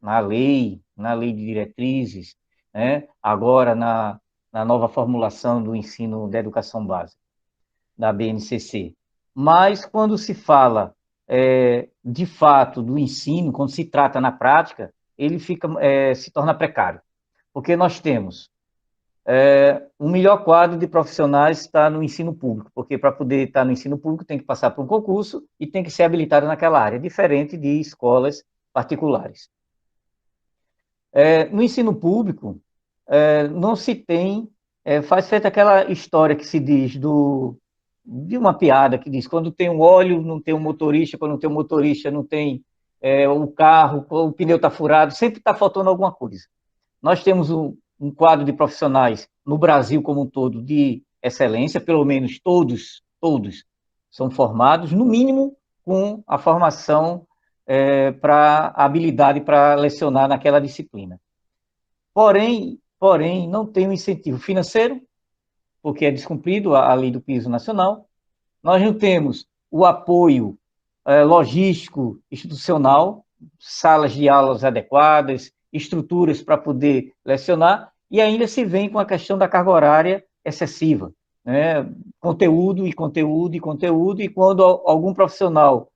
na lei de diretrizes, né? Agora na nova formulação do ensino da educação básica, da BNCC. Mas quando se fala, de fato, do ensino, quando se trata na prática, ele se torna precário, porque nós temos o melhor quadro de profissionais está no ensino público, porque para poder estar no ensino público tem que passar por um concurso e tem que ser habilitado naquela área, diferente de escolas particulares. No ensino público, não se tem, faz feita aquela história que se diz de uma piada que diz, quando tem um óleo, não tem um motorista, quando tem um motorista, não tem o carro, o pneu está furado, sempre está faltando alguma coisa. Nós temos um quadro de profissionais no Brasil como um todo de excelência, pelo menos todos são formados, no mínimo com a formação para habilidade para lecionar naquela disciplina. Porém, não tem um incentivo financeiro, porque é descumprido a lei do piso nacional. Nós não temos o apoio logístico, institucional, salas de aulas adequadas, estruturas para poder lecionar, e ainda se vem com a questão da carga horária excessiva, né? Conteúdo, e quando algum profissional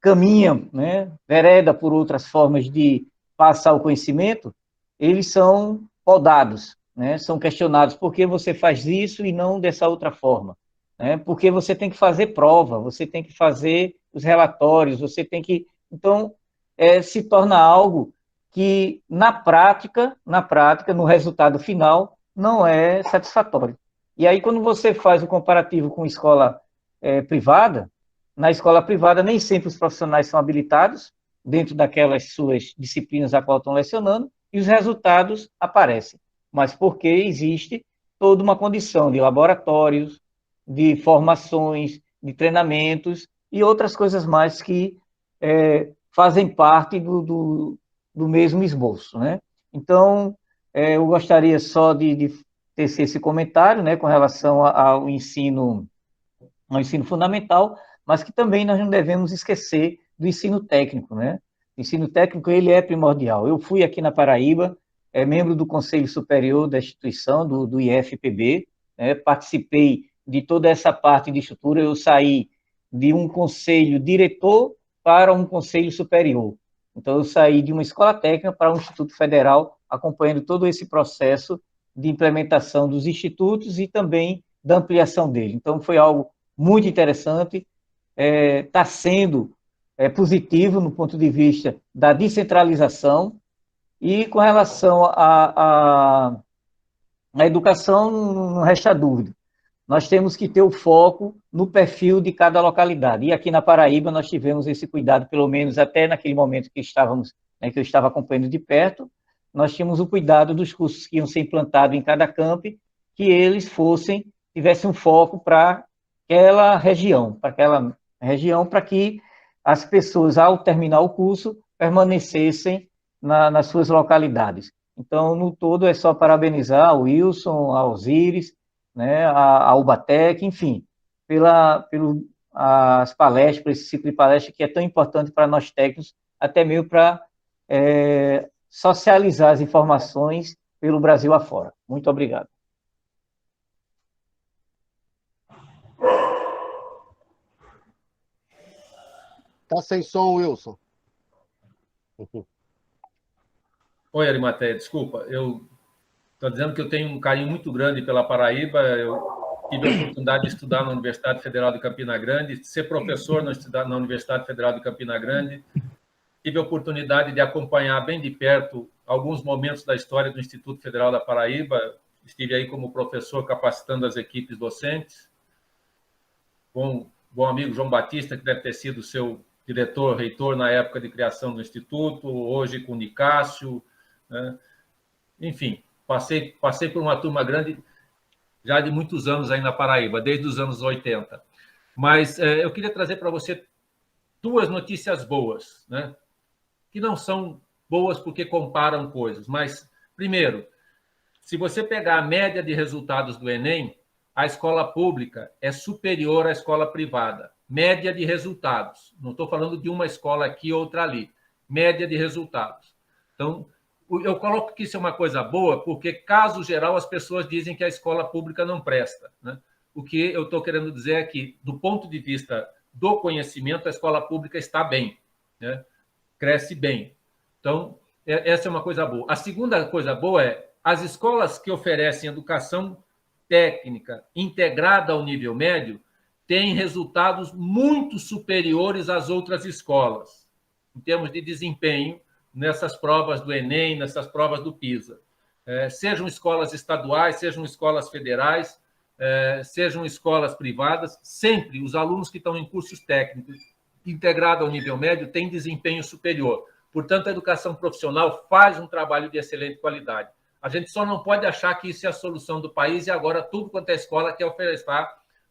caminha, né, vereda por outras formas de passar o conhecimento, eles são podados, né? São questionados, por que você faz isso e não dessa outra forma? Né? Porque você tem que fazer prova, você tem que fazer os relatórios, você tem que... Então, se torna algo que, na prática, no resultado final, não é satisfatório. E aí, quando você faz o comparativo com escola privada, na escola privada nem sempre os profissionais são habilitados dentro daquelas suas disciplinas a qual estão lecionando, e os resultados aparecem. Mas porque existe toda uma condição de laboratórios, de formações, de treinamentos e outras coisas mais que fazem parte do mesmo esboço, né? Então, eu gostaria só de tecer esse comentário, né, com relação ao ensino fundamental, mas que também nós não devemos esquecer do ensino técnico, né? O ensino técnico, ele é primordial. Eu fui aqui na Paraíba, membro do Conselho Superior da instituição, do IFPB, participei de toda essa parte de estrutura, eu saí de um conselho diretor para um conselho superior. Então, eu saí de uma escola técnica para um instituto federal, acompanhando todo esse processo de implementação dos institutos e também da ampliação dele. Então, foi algo muito interessante, está sendo positivo no ponto de vista da descentralização, e com relação à educação, não resta dúvida. Nós temos que ter o foco no perfil de cada localidade. E aqui na Paraíba nós tivemos esse cuidado, pelo menos até naquele momento que estávamos, que eu estava acompanhando de perto, nós tínhamos o cuidado dos cursos que iam ser implantados em cada campi, que eles tivessem um foco para aquela região, para que as pessoas, ao terminar o curso, permanecessem nas suas localidades. Então, no todo, é só parabenizar ao Wilson, ao Osiris, né, a Ubatec, enfim, pelas palestras, por esse ciclo de palestras que é tão importante para nós técnicos, até mesmo para socializar as informações pelo Brasil afora. Muito obrigado. Está sem som, Wilson. Oi, Arimateia, desculpa, eu estou dizendo que eu tenho um carinho muito grande pela Paraíba, eu tive a oportunidade de estudar na Universidade Federal de Campina Grande, ser professor na Universidade Federal de Campina Grande, tive a oportunidade de acompanhar bem de perto alguns momentos da história do Instituto Federal da Paraíba, estive aí como professor capacitando as equipes docentes, com o bom amigo João Batista, que deve ter sido seu diretor, reitor na época de criação do Instituto, hoje com o Nicásio, né? Enfim, passei por uma turma grande já de muitos anos aí na Paraíba, desde os anos 80. Mas eu queria trazer para você duas notícias boas, né? Que não são boas porque comparam coisas, mas, primeiro, se você pegar a média de resultados do Enem, a escola pública é superior à escola privada. média de resultados. Não estou falando de uma escola aqui, outra ali. Média de resultados. Então, eu coloco que isso é uma coisa boa, porque, caso geral, as pessoas dizem que a escola pública não presta, né? O que eu estou querendo dizer é que, do ponto de vista do conhecimento, a escola pública está bem, né? Cresce bem. Então, essa é uma coisa boa. A segunda coisa boa é as escolas que oferecem educação técnica integrada ao nível médio têm resultados muito superiores às outras escolas, em termos de desempenho, nessas provas do Enem, nessas provas do PISA. Sejam escolas estaduais, sejam escolas federais, sejam escolas privadas, sempre os alunos que estão em cursos técnicos integrados ao nível médio têm desempenho superior. Portanto, a educação profissional faz um trabalho de excelente qualidade. A gente só não pode achar que isso é a solução do país e agora tudo quanto é escola quer oferecer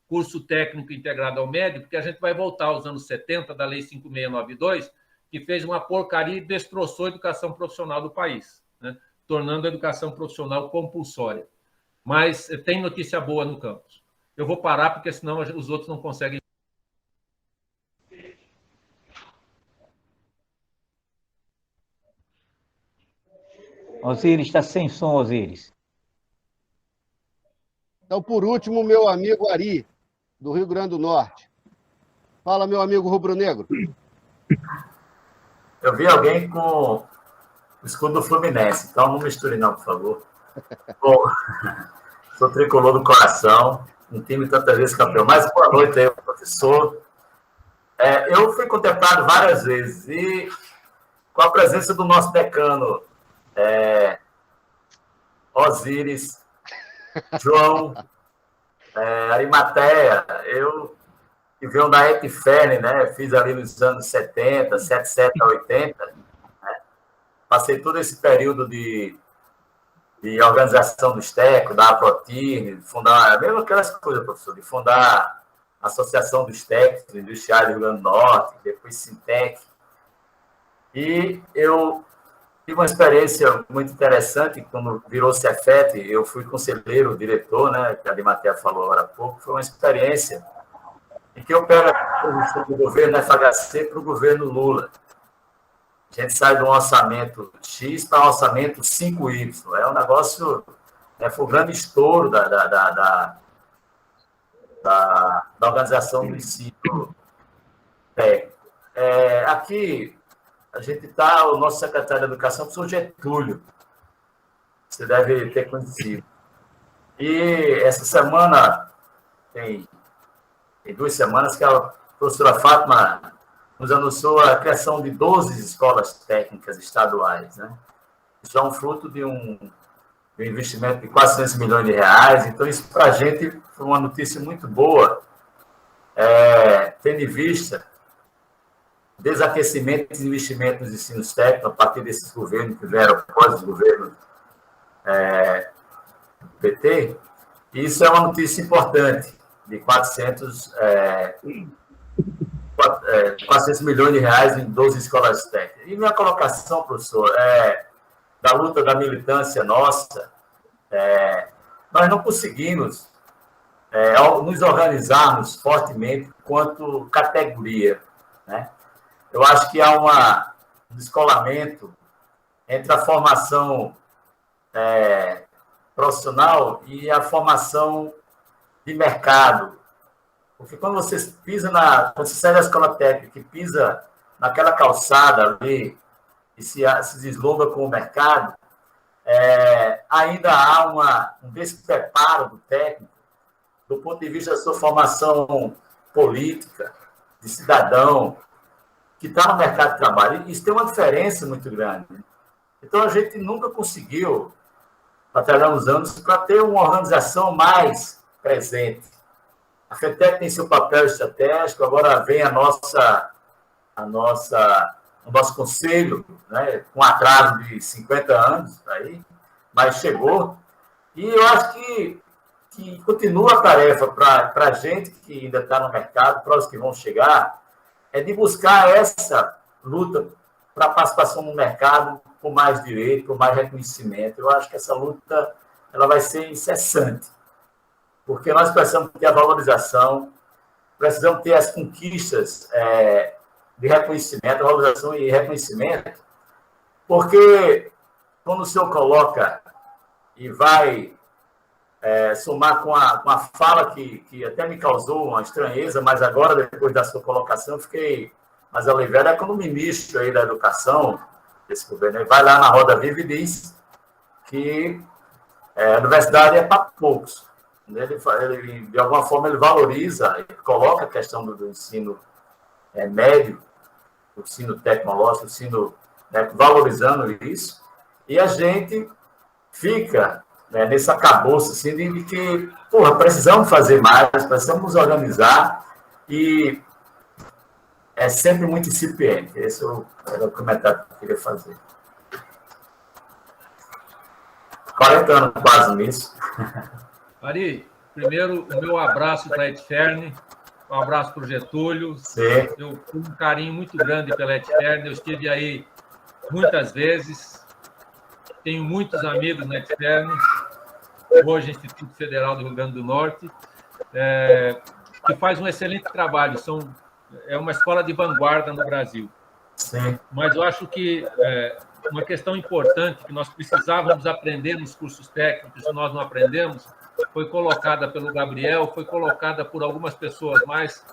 curso técnico integrado ao médio, porque a gente vai voltar aos anos 70, da Lei 5692, que fez uma porcaria e destroçou a educação profissional do país, né? Tornando a educação profissional compulsória. Mas tem notícia boa no campus. Eu vou parar, porque senão os outros não conseguem. Osiris, está sem som, Osiris. Então, por último, meu amigo Ari, do Rio Grande do Norte. Fala, meu amigo rubro-negro. Eu vi alguém com o escudo do Fluminense, então não misture não, por favor. Bom, sou tricolor do coração, um time tantas vezes campeão. Mas boa noite aí, professor. Eu fui contemplado várias vezes e com a presença do nosso decano, Osiris, João, Arimateia, eu que veio da Etferne, né? Fiz ali nos anos 70, 77 a 80, né? Passei todo esse período de organização dos técnicos, da Aprotine, de fundar, mesmo aquelas coisas, professor, de fundar a Associação dos Técnicos Industriais do Rio Grande do Norte, depois Sintec. E eu tive uma experiência muito interessante, quando virou Cefet, eu fui conselheiro, diretor, né? Que a Arimateia falou agora há pouco, foi uma experiência em que eu pego a posição do governo FHC para o governo Lula. A gente sai de um orçamento X para um orçamento 5Y. É um negócio... foi um grande estouro da organização do ensino técnico. Aqui, a gente está... O nosso secretário de Educação, o professor Getúlio. Você deve ter conhecido. E essa semana, tem 2 semanas, que a professora Fátima nos anunciou a criação de 12 escolas técnicas estaduais, né? Isso é um fruto de um investimento de quase 400 milhões de reais. Então, isso para a gente foi uma notícia muito boa, tendo em vista o desaquecimento dos investimentos nos ensinos técnicos a partir desses governos que vieram após o governo PT. E isso é uma notícia importante, de 400 milhões de reais em 12 escolas técnicas. E minha colocação, professor, da luta da militância nossa, nós não conseguimos nos organizarmos fortemente quanto categoria, né? Eu acho que há um descolamento entre a formação profissional e a formação de mercado. Porque quando você quando você sai da escola técnica e pisa naquela calçada ali e se desloga com o mercado, ainda há um despreparo do técnico do ponto de vista da sua formação política, de cidadão, que está no mercado de trabalho. Isso tem uma diferença muito grande. Então, a gente nunca conseguiu, batalhar uns anos, para ter uma organização mais presente. A FETEC tem seu papel estratégico, agora vem o nosso conselho, né, com atraso de 50 anos, aí, mas chegou. E eu acho que continua a tarefa para a gente que ainda está no mercado, para os que vão chegar, de buscar essa luta para a participação no mercado com mais direito, com mais reconhecimento. Eu acho que essa luta ela vai ser incessante, porque nós precisamos ter a valorização precisamos ter as conquistas de reconhecimento, valorização e reconhecimento, porque quando o senhor coloca e vai somar com a fala que até me causou uma estranheza, mas agora, depois da sua colocação, eu fiquei mais aliviado, é quando o ministro aí da Educação, desse governo, vai lá na Roda Viva e diz que a universidade é para poucos. Ele, de alguma forma, ele valoriza, ele coloca a questão do ensino médio, do ensino tecnológico, do ensino, valorizando isso, e a gente fica nesse acabouço assim, de que, precisamos fazer mais, precisamos nos organizar, e é sempre muito incipiente. Esse era o comentário que eu queria fazer. 40 anos quase nisso. Ari, primeiro, o meu abraço para a Etferne, um abraço para o Getúlio. Sim. Eu tenho um carinho muito grande pela Etferne, eu estive aí muitas vezes, tenho muitos amigos na Etferne, hoje Instituto Federal do Rio Grande do Norte, que faz um excelente trabalho, é uma escola de vanguarda no Brasil. Sim. Mas eu acho que uma questão importante que nós precisávamos aprender nos cursos técnicos, e nós não aprendemos, foi colocada pelo Gabriel, foi colocada por algumas pessoas mais,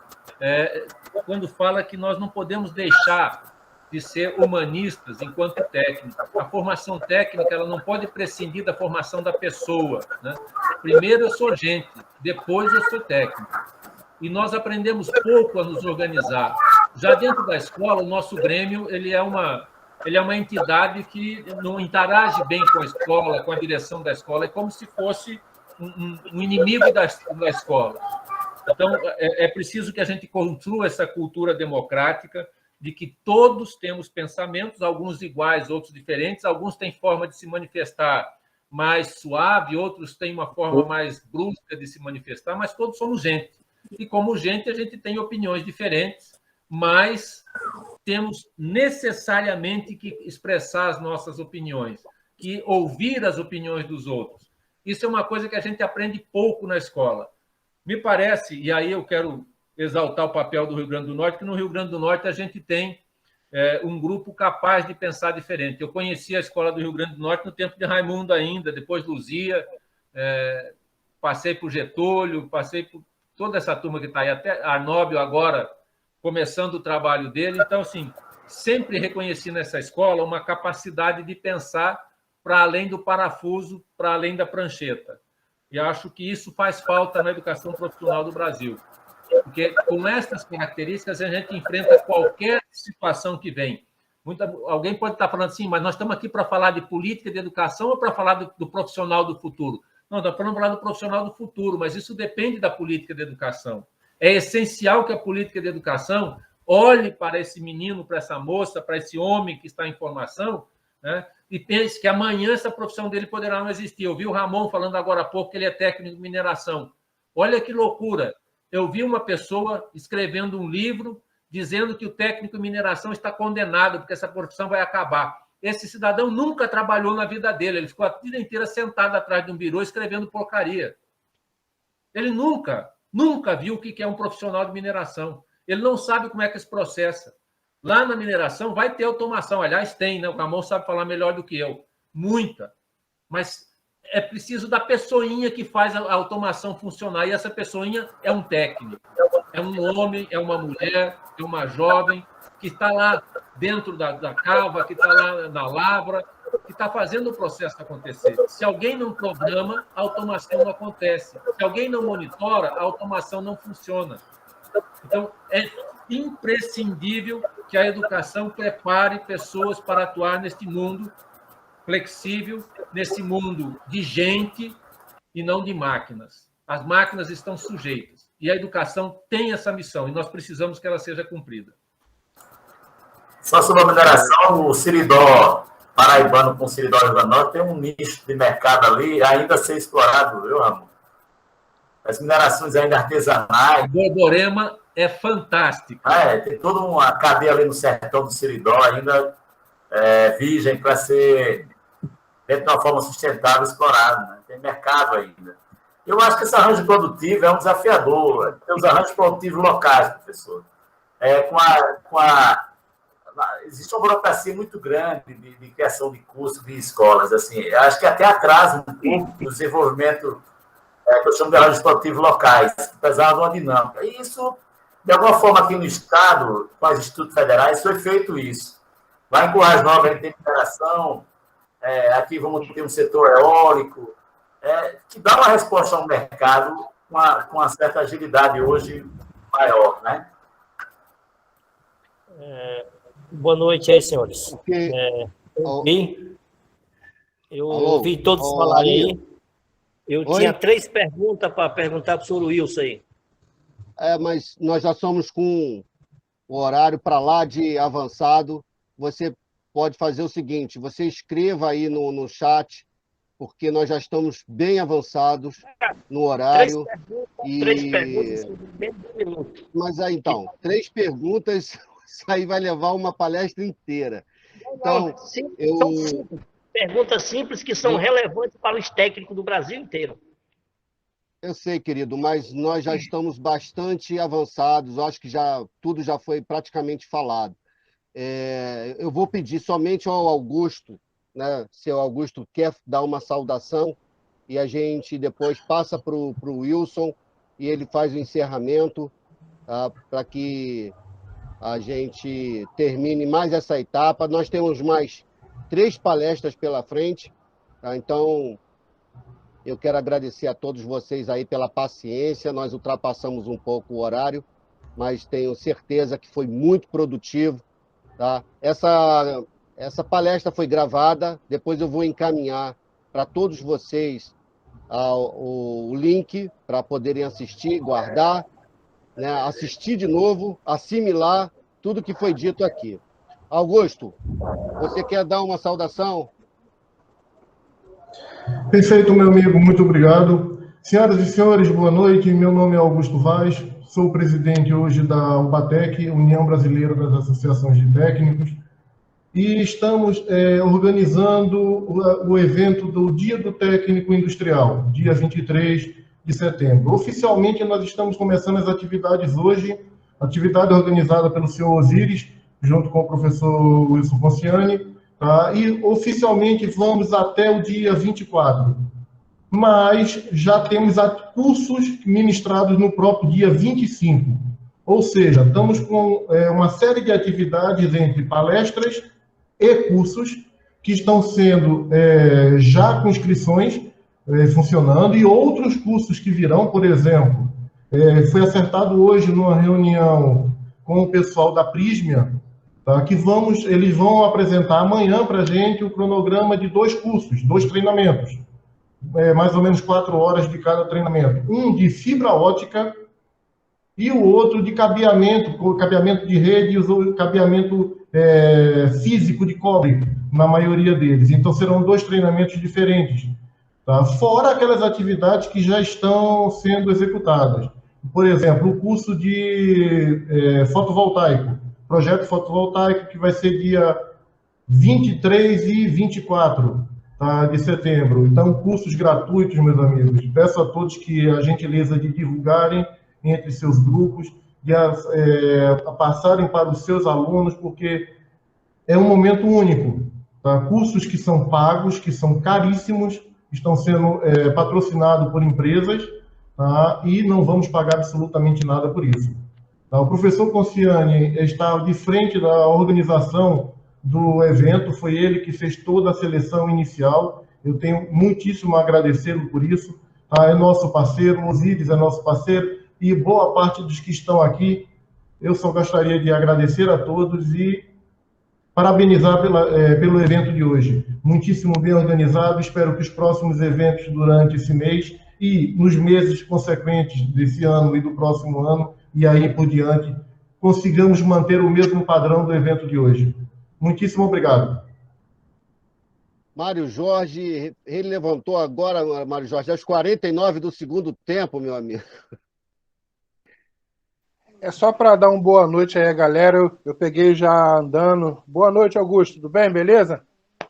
quando fala que nós não podemos deixar de ser humanistas enquanto técnicos. A formação técnica ela não pode prescindir da formação da pessoa, né? Primeiro eu sou gente, depois eu sou técnico. E nós aprendemos pouco a nos organizar. Já dentro da escola, o nosso Grêmio ele é uma entidade que não interage bem com a escola, com a direção da escola, é como se fosse um inimigo da escola. Então, é preciso que a gente construa essa cultura democrática de que todos temos pensamentos, alguns iguais, outros diferentes, alguns têm forma de se manifestar mais suave, outros têm uma forma mais brusca de se manifestar, mas todos somos gente. E, como gente, a gente tem opiniões diferentes, mas temos necessariamente que expressar as nossas opiniões, que ouvir as opiniões dos outros. Isso é uma coisa que a gente aprende pouco na escola. Me parece, e aí eu quero exaltar o papel do Rio Grande do Norte, que no Rio Grande do Norte a gente tem um grupo capaz de pensar diferente. Eu conheci a escola do Rio Grande do Norte no tempo de Raimundo ainda, depois Luzia, passei por Getúlio, passei por toda essa turma que está aí, até Arnóbio agora, começando o trabalho dele. Então, assim, sempre reconheci nessa escola uma capacidade de pensar para além do parafuso, para além da prancheta. E acho que isso faz falta na educação profissional do Brasil. Porque com essas características a gente enfrenta qualquer situação que vem. Alguém pode estar falando assim, mas nós estamos aqui para falar de política de educação ou para falar do profissional do futuro? Não, estamos falando para falar do profissional do futuro, mas isso depende da política de educação. É essencial que a política de educação olhe para esse menino, para essa moça, para esse homem que está em formação, né, e pense que amanhã essa profissão dele poderá não existir. Eu vi o Ramon falando agora há pouco que ele é técnico de mineração. Olha que loucura! Eu vi uma pessoa escrevendo um livro dizendo que o técnico em mineração está condenado, porque essa profissão vai acabar. Esse cidadão nunca trabalhou na vida dele, ele ficou a vida inteira sentado atrás de um birô escrevendo porcaria. Ele nunca viu o que é um profissional de mineração. Ele não sabe como é que se processa. Lá na mineração vai ter automação, aliás, tem, né? O Ramon sabe falar melhor do que eu. Muita. Mas é preciso da pessoinha que faz a automação funcionar, e essa pessoinha é um técnico. É um homem, é uma mulher, é uma jovem que está lá dentro da cava, que está lá na lavra, que está fazendo o processo acontecer. Se alguém não programa, a automação não acontece. Se alguém não monitora, a automação não funciona. Então, é imprescindível que a educação prepare pessoas para atuar neste mundo flexível, nesse mundo de gente e não de máquinas. As máquinas estão sujeitas. E a educação tem essa missão, e nós precisamos que ela seja cumprida. Só sobre a mineração, o Siridó paraibano com o Siridó Rio Grande do Norte tem um nicho de mercado ali ainda a ser explorado, viu, Ramon? As minerações ainda artesanais. O Borborema é fantástico. Tem toda uma cadeia ali no sertão do Siridó ainda virgem para ser, dentro de uma forma sustentável, explorada. Né? Tem mercado ainda. Eu acho que esse arranjo produtivo é um desafiador. Tem os arranjos produtivos locais, professor. Existe uma burocracia muito grande de criação de cursos de escolas. Assim, eu acho que até atrasa um pouco o desenvolvimento que eu chamo de arranjos produtivos locais, apesar de uma dinâmica. E isso, de alguma forma, aqui no Estado, com os institutos federais, foi feito isso. Lá em Currais Novas, a gente tem mineração, aqui vamos ter um setor eólico, que dá uma resposta ao mercado com uma certa agilidade hoje maior, né? Boa noite aí, senhores. Eu ouvi todos falarem aí. Eu tinha 3 perguntas para perguntar para o senhor Wilson aí. Mas nós já somos com o horário para lá de avançado. Você pode fazer o seguinte, você escreva aí no chat, porque nós já estamos bem avançados no horário. 3 perguntas em menos de 1 minuto. Mas aí, então, 3 perguntas, isso aí vai levar uma palestra inteira. Então, são simples. Perguntas simples que são relevantes para os técnicos do Brasil inteiro. Eu sei, querido, mas nós já estamos bastante avançados. Acho que tudo já foi praticamente falado. Eu vou pedir somente ao Augusto, né? Se o Augusto quer dar uma saudação, e a gente depois passa para o Wilson e ele faz o encerramento, tá? Para que a gente termine mais essa etapa. Nós temos mais 3 palestras pela frente, tá? Então, eu quero agradecer a todos vocês aí pela paciência. Nós ultrapassamos um pouco o horário, mas tenho certeza que foi muito produtivo, tá? Essa palestra foi gravada, depois eu vou encaminhar para todos vocês o link para poderem assistir, guardar, né? Assistir de novo, assimilar tudo que foi dito aqui. Augusto, você quer dar uma saudação? Perfeito, meu amigo, muito obrigado. Senhoras e senhores, boa noite. Meu nome é Augusto Vaz, sou presidente hoje da UBATEC, União Brasileira das Associações de Técnicos, e estamos organizando o evento do Dia do Técnico Industrial, dia 23 de setembro. Oficialmente, nós estamos começando as atividades hoje, atividade organizada pelo senhor Osíris, junto com o professor Wilson Ponciani, tá? E oficialmente vamos até o dia 24. Mas já temos cursos ministrados no próprio dia 25. Ou seja, estamos com uma série de atividades entre palestras e cursos que estão sendo já com inscrições funcionando, e outros cursos que virão, por exemplo, foi acertado hoje numa reunião com o pessoal da Prismia, tá, que eles vão apresentar amanhã para a gente o cronograma de 2 cursos, 2 treinamentos, mais ou menos 4 horas de cada treinamento. Um de fibra ótica e o outro de cabeamento de rede e o cabeamento físico de cobre, na maioria deles. Então, serão 2 treinamentos diferentes, tá? Fora aquelas atividades que já estão sendo executadas. Por exemplo, o curso de fotovoltaico, projeto fotovoltaico, que vai ser dia 23 e 24, tá, de setembro. Então, cursos gratuitos, meus amigos. Peço a todos que a gentileza de divulgarem entre seus grupos, de passarem para os seus alunos, porque é um momento único. Tá? Cursos que são pagos, que são caríssimos, estão sendo patrocinados por empresas, tá? E não vamos pagar absolutamente nada por isso. Tá? O professor Ponciani está de frente da organização do evento, foi ele que fez toda a seleção inicial. Eu tenho muitíssimo a agradecê-lo por isso. Tá? É nosso parceiro, o Osíris é nosso parceiro, e boa parte dos que estão aqui. Eu só gostaria de agradecer a todos e parabenizar pelo evento de hoje. Muitíssimo bem organizado. Espero que os próximos eventos durante esse mês e nos meses consequentes desse ano e do próximo ano, e aí por diante, consigamos manter o mesmo padrão do evento de hoje. Muitíssimo obrigado. Mário Jorge, ele levantou agora, Mário Jorge, aos 49 do segundo tempo, meu amigo. É só para dar uma boa noite aí, galera. Eu peguei já andando. Boa noite, Augusto. Tudo bem? Beleza?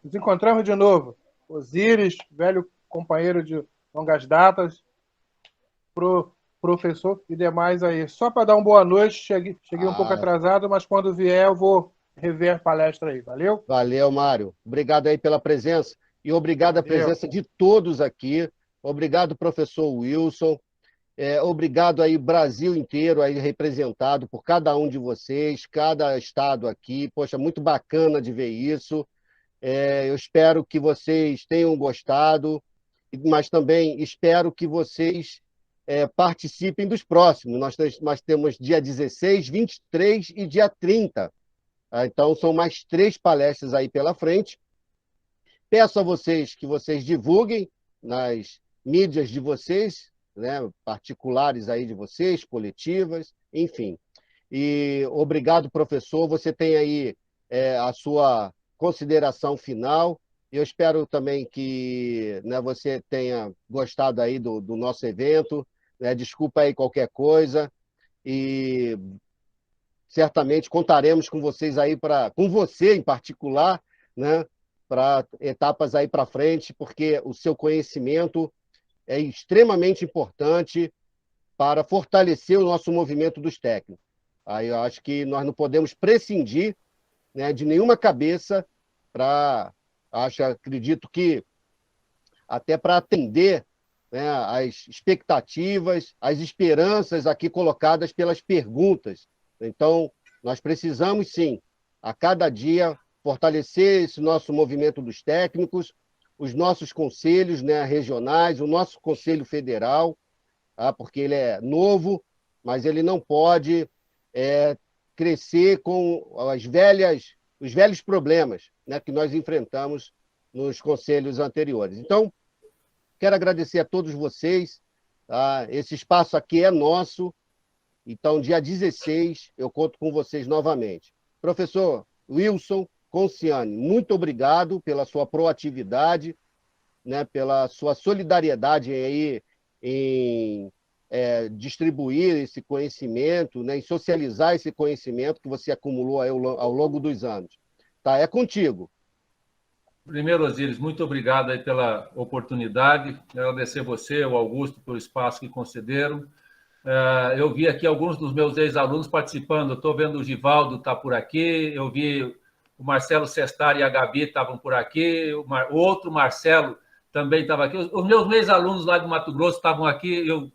Nos encontramos de novo. Osíris, velho companheiro de longas datas. professor e demais aí. Só para dar uma boa noite, cheguei um pouco atrasado, mas quando vier eu vou rever a palestra aí. Valeu? Valeu, Mário. Obrigado aí pela presença e obrigado a presença de todos aqui. Obrigado, professor Wilson. Obrigado aí, Brasil inteiro aí representado por cada um de vocês, cada estado aqui. Poxa, muito bacana de ver isso. Eu espero que vocês tenham gostado, mas também espero que vocês participem dos próximos. Nós temos dia 16, 23 e dia 30. Então, são mais 3 palestras aí pela frente. Peço a vocês que vocês divulguem nas mídias de vocês, né, particulares aí de vocês, coletivas, enfim. E obrigado, professor. Você tem aí a sua consideração final. Eu espero também que, né, você tenha gostado aí do nosso evento. Desculpa aí qualquer coisa. E certamente contaremos com vocês aí, com você em particular, né, para etapas aí para frente, porque o seu conhecimento é extremamente importante para fortalecer o nosso movimento dos técnicos. Aí eu acho que nós não podemos prescindir, né, de nenhuma cabeça acredito que até para atender, né, as expectativas, as esperanças aqui colocadas pelas perguntas. Então, nós precisamos, sim, a cada dia, fortalecer esse nosso movimento dos técnicos, os nossos conselhos, né, regionais, o nosso Conselho Federal, porque ele é novo, mas ele não pode crescer com os velhos problemas, né, que nós enfrentamos nos conselhos anteriores. Então, quero agradecer a todos vocês. Esse espaço aqui é nosso. Então, dia 16, eu conto com vocês novamente. Professor Wilson Conciani, muito obrigado pela sua proatividade, né, pela sua solidariedade aí em distribuir esse conhecimento, né, em socializar esse conhecimento que você acumulou aí ao longo dos anos. Tá, é contigo. Primeiro, Osíris, muito obrigado aí pela oportunidade. Agradecer você, o Augusto, pelo espaço que concederam. Eu vi aqui alguns dos meus ex-alunos participando. Estou vendo o Givaldo está por aqui, eu vi o Marcelo Sestari e a Gabi estavam por aqui, o outro Marcelo também estava aqui. Os meus ex-alunos lá de Mato Grosso estavam aqui. Eu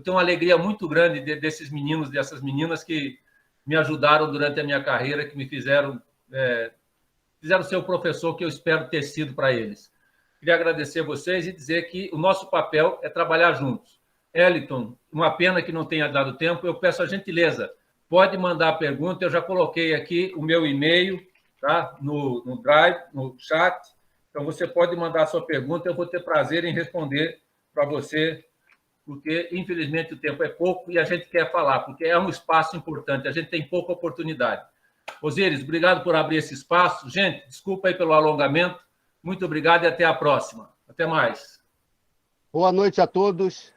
tenho uma alegria muito grande desses meninos, dessas meninas que me ajudaram durante a minha carreira, que me fizeram ser o professor que eu espero ter sido para eles. Queria agradecer a vocês e dizer que o nosso papel é trabalhar juntos. Eliton, uma pena que não tenha dado tempo, eu peço a gentileza, pode mandar a pergunta, eu já coloquei aqui o meu e-mail, tá? no Drive, no chat, então você pode mandar a sua pergunta, eu vou ter prazer em responder para você, porque, infelizmente, o tempo é pouco e a gente quer falar, porque é um espaço importante, a gente tem pouca oportunidade. Osíris, obrigado por abrir esse espaço. Gente, desculpa aí pelo alongamento, muito obrigado e até a próxima. Até mais. Boa noite a todos.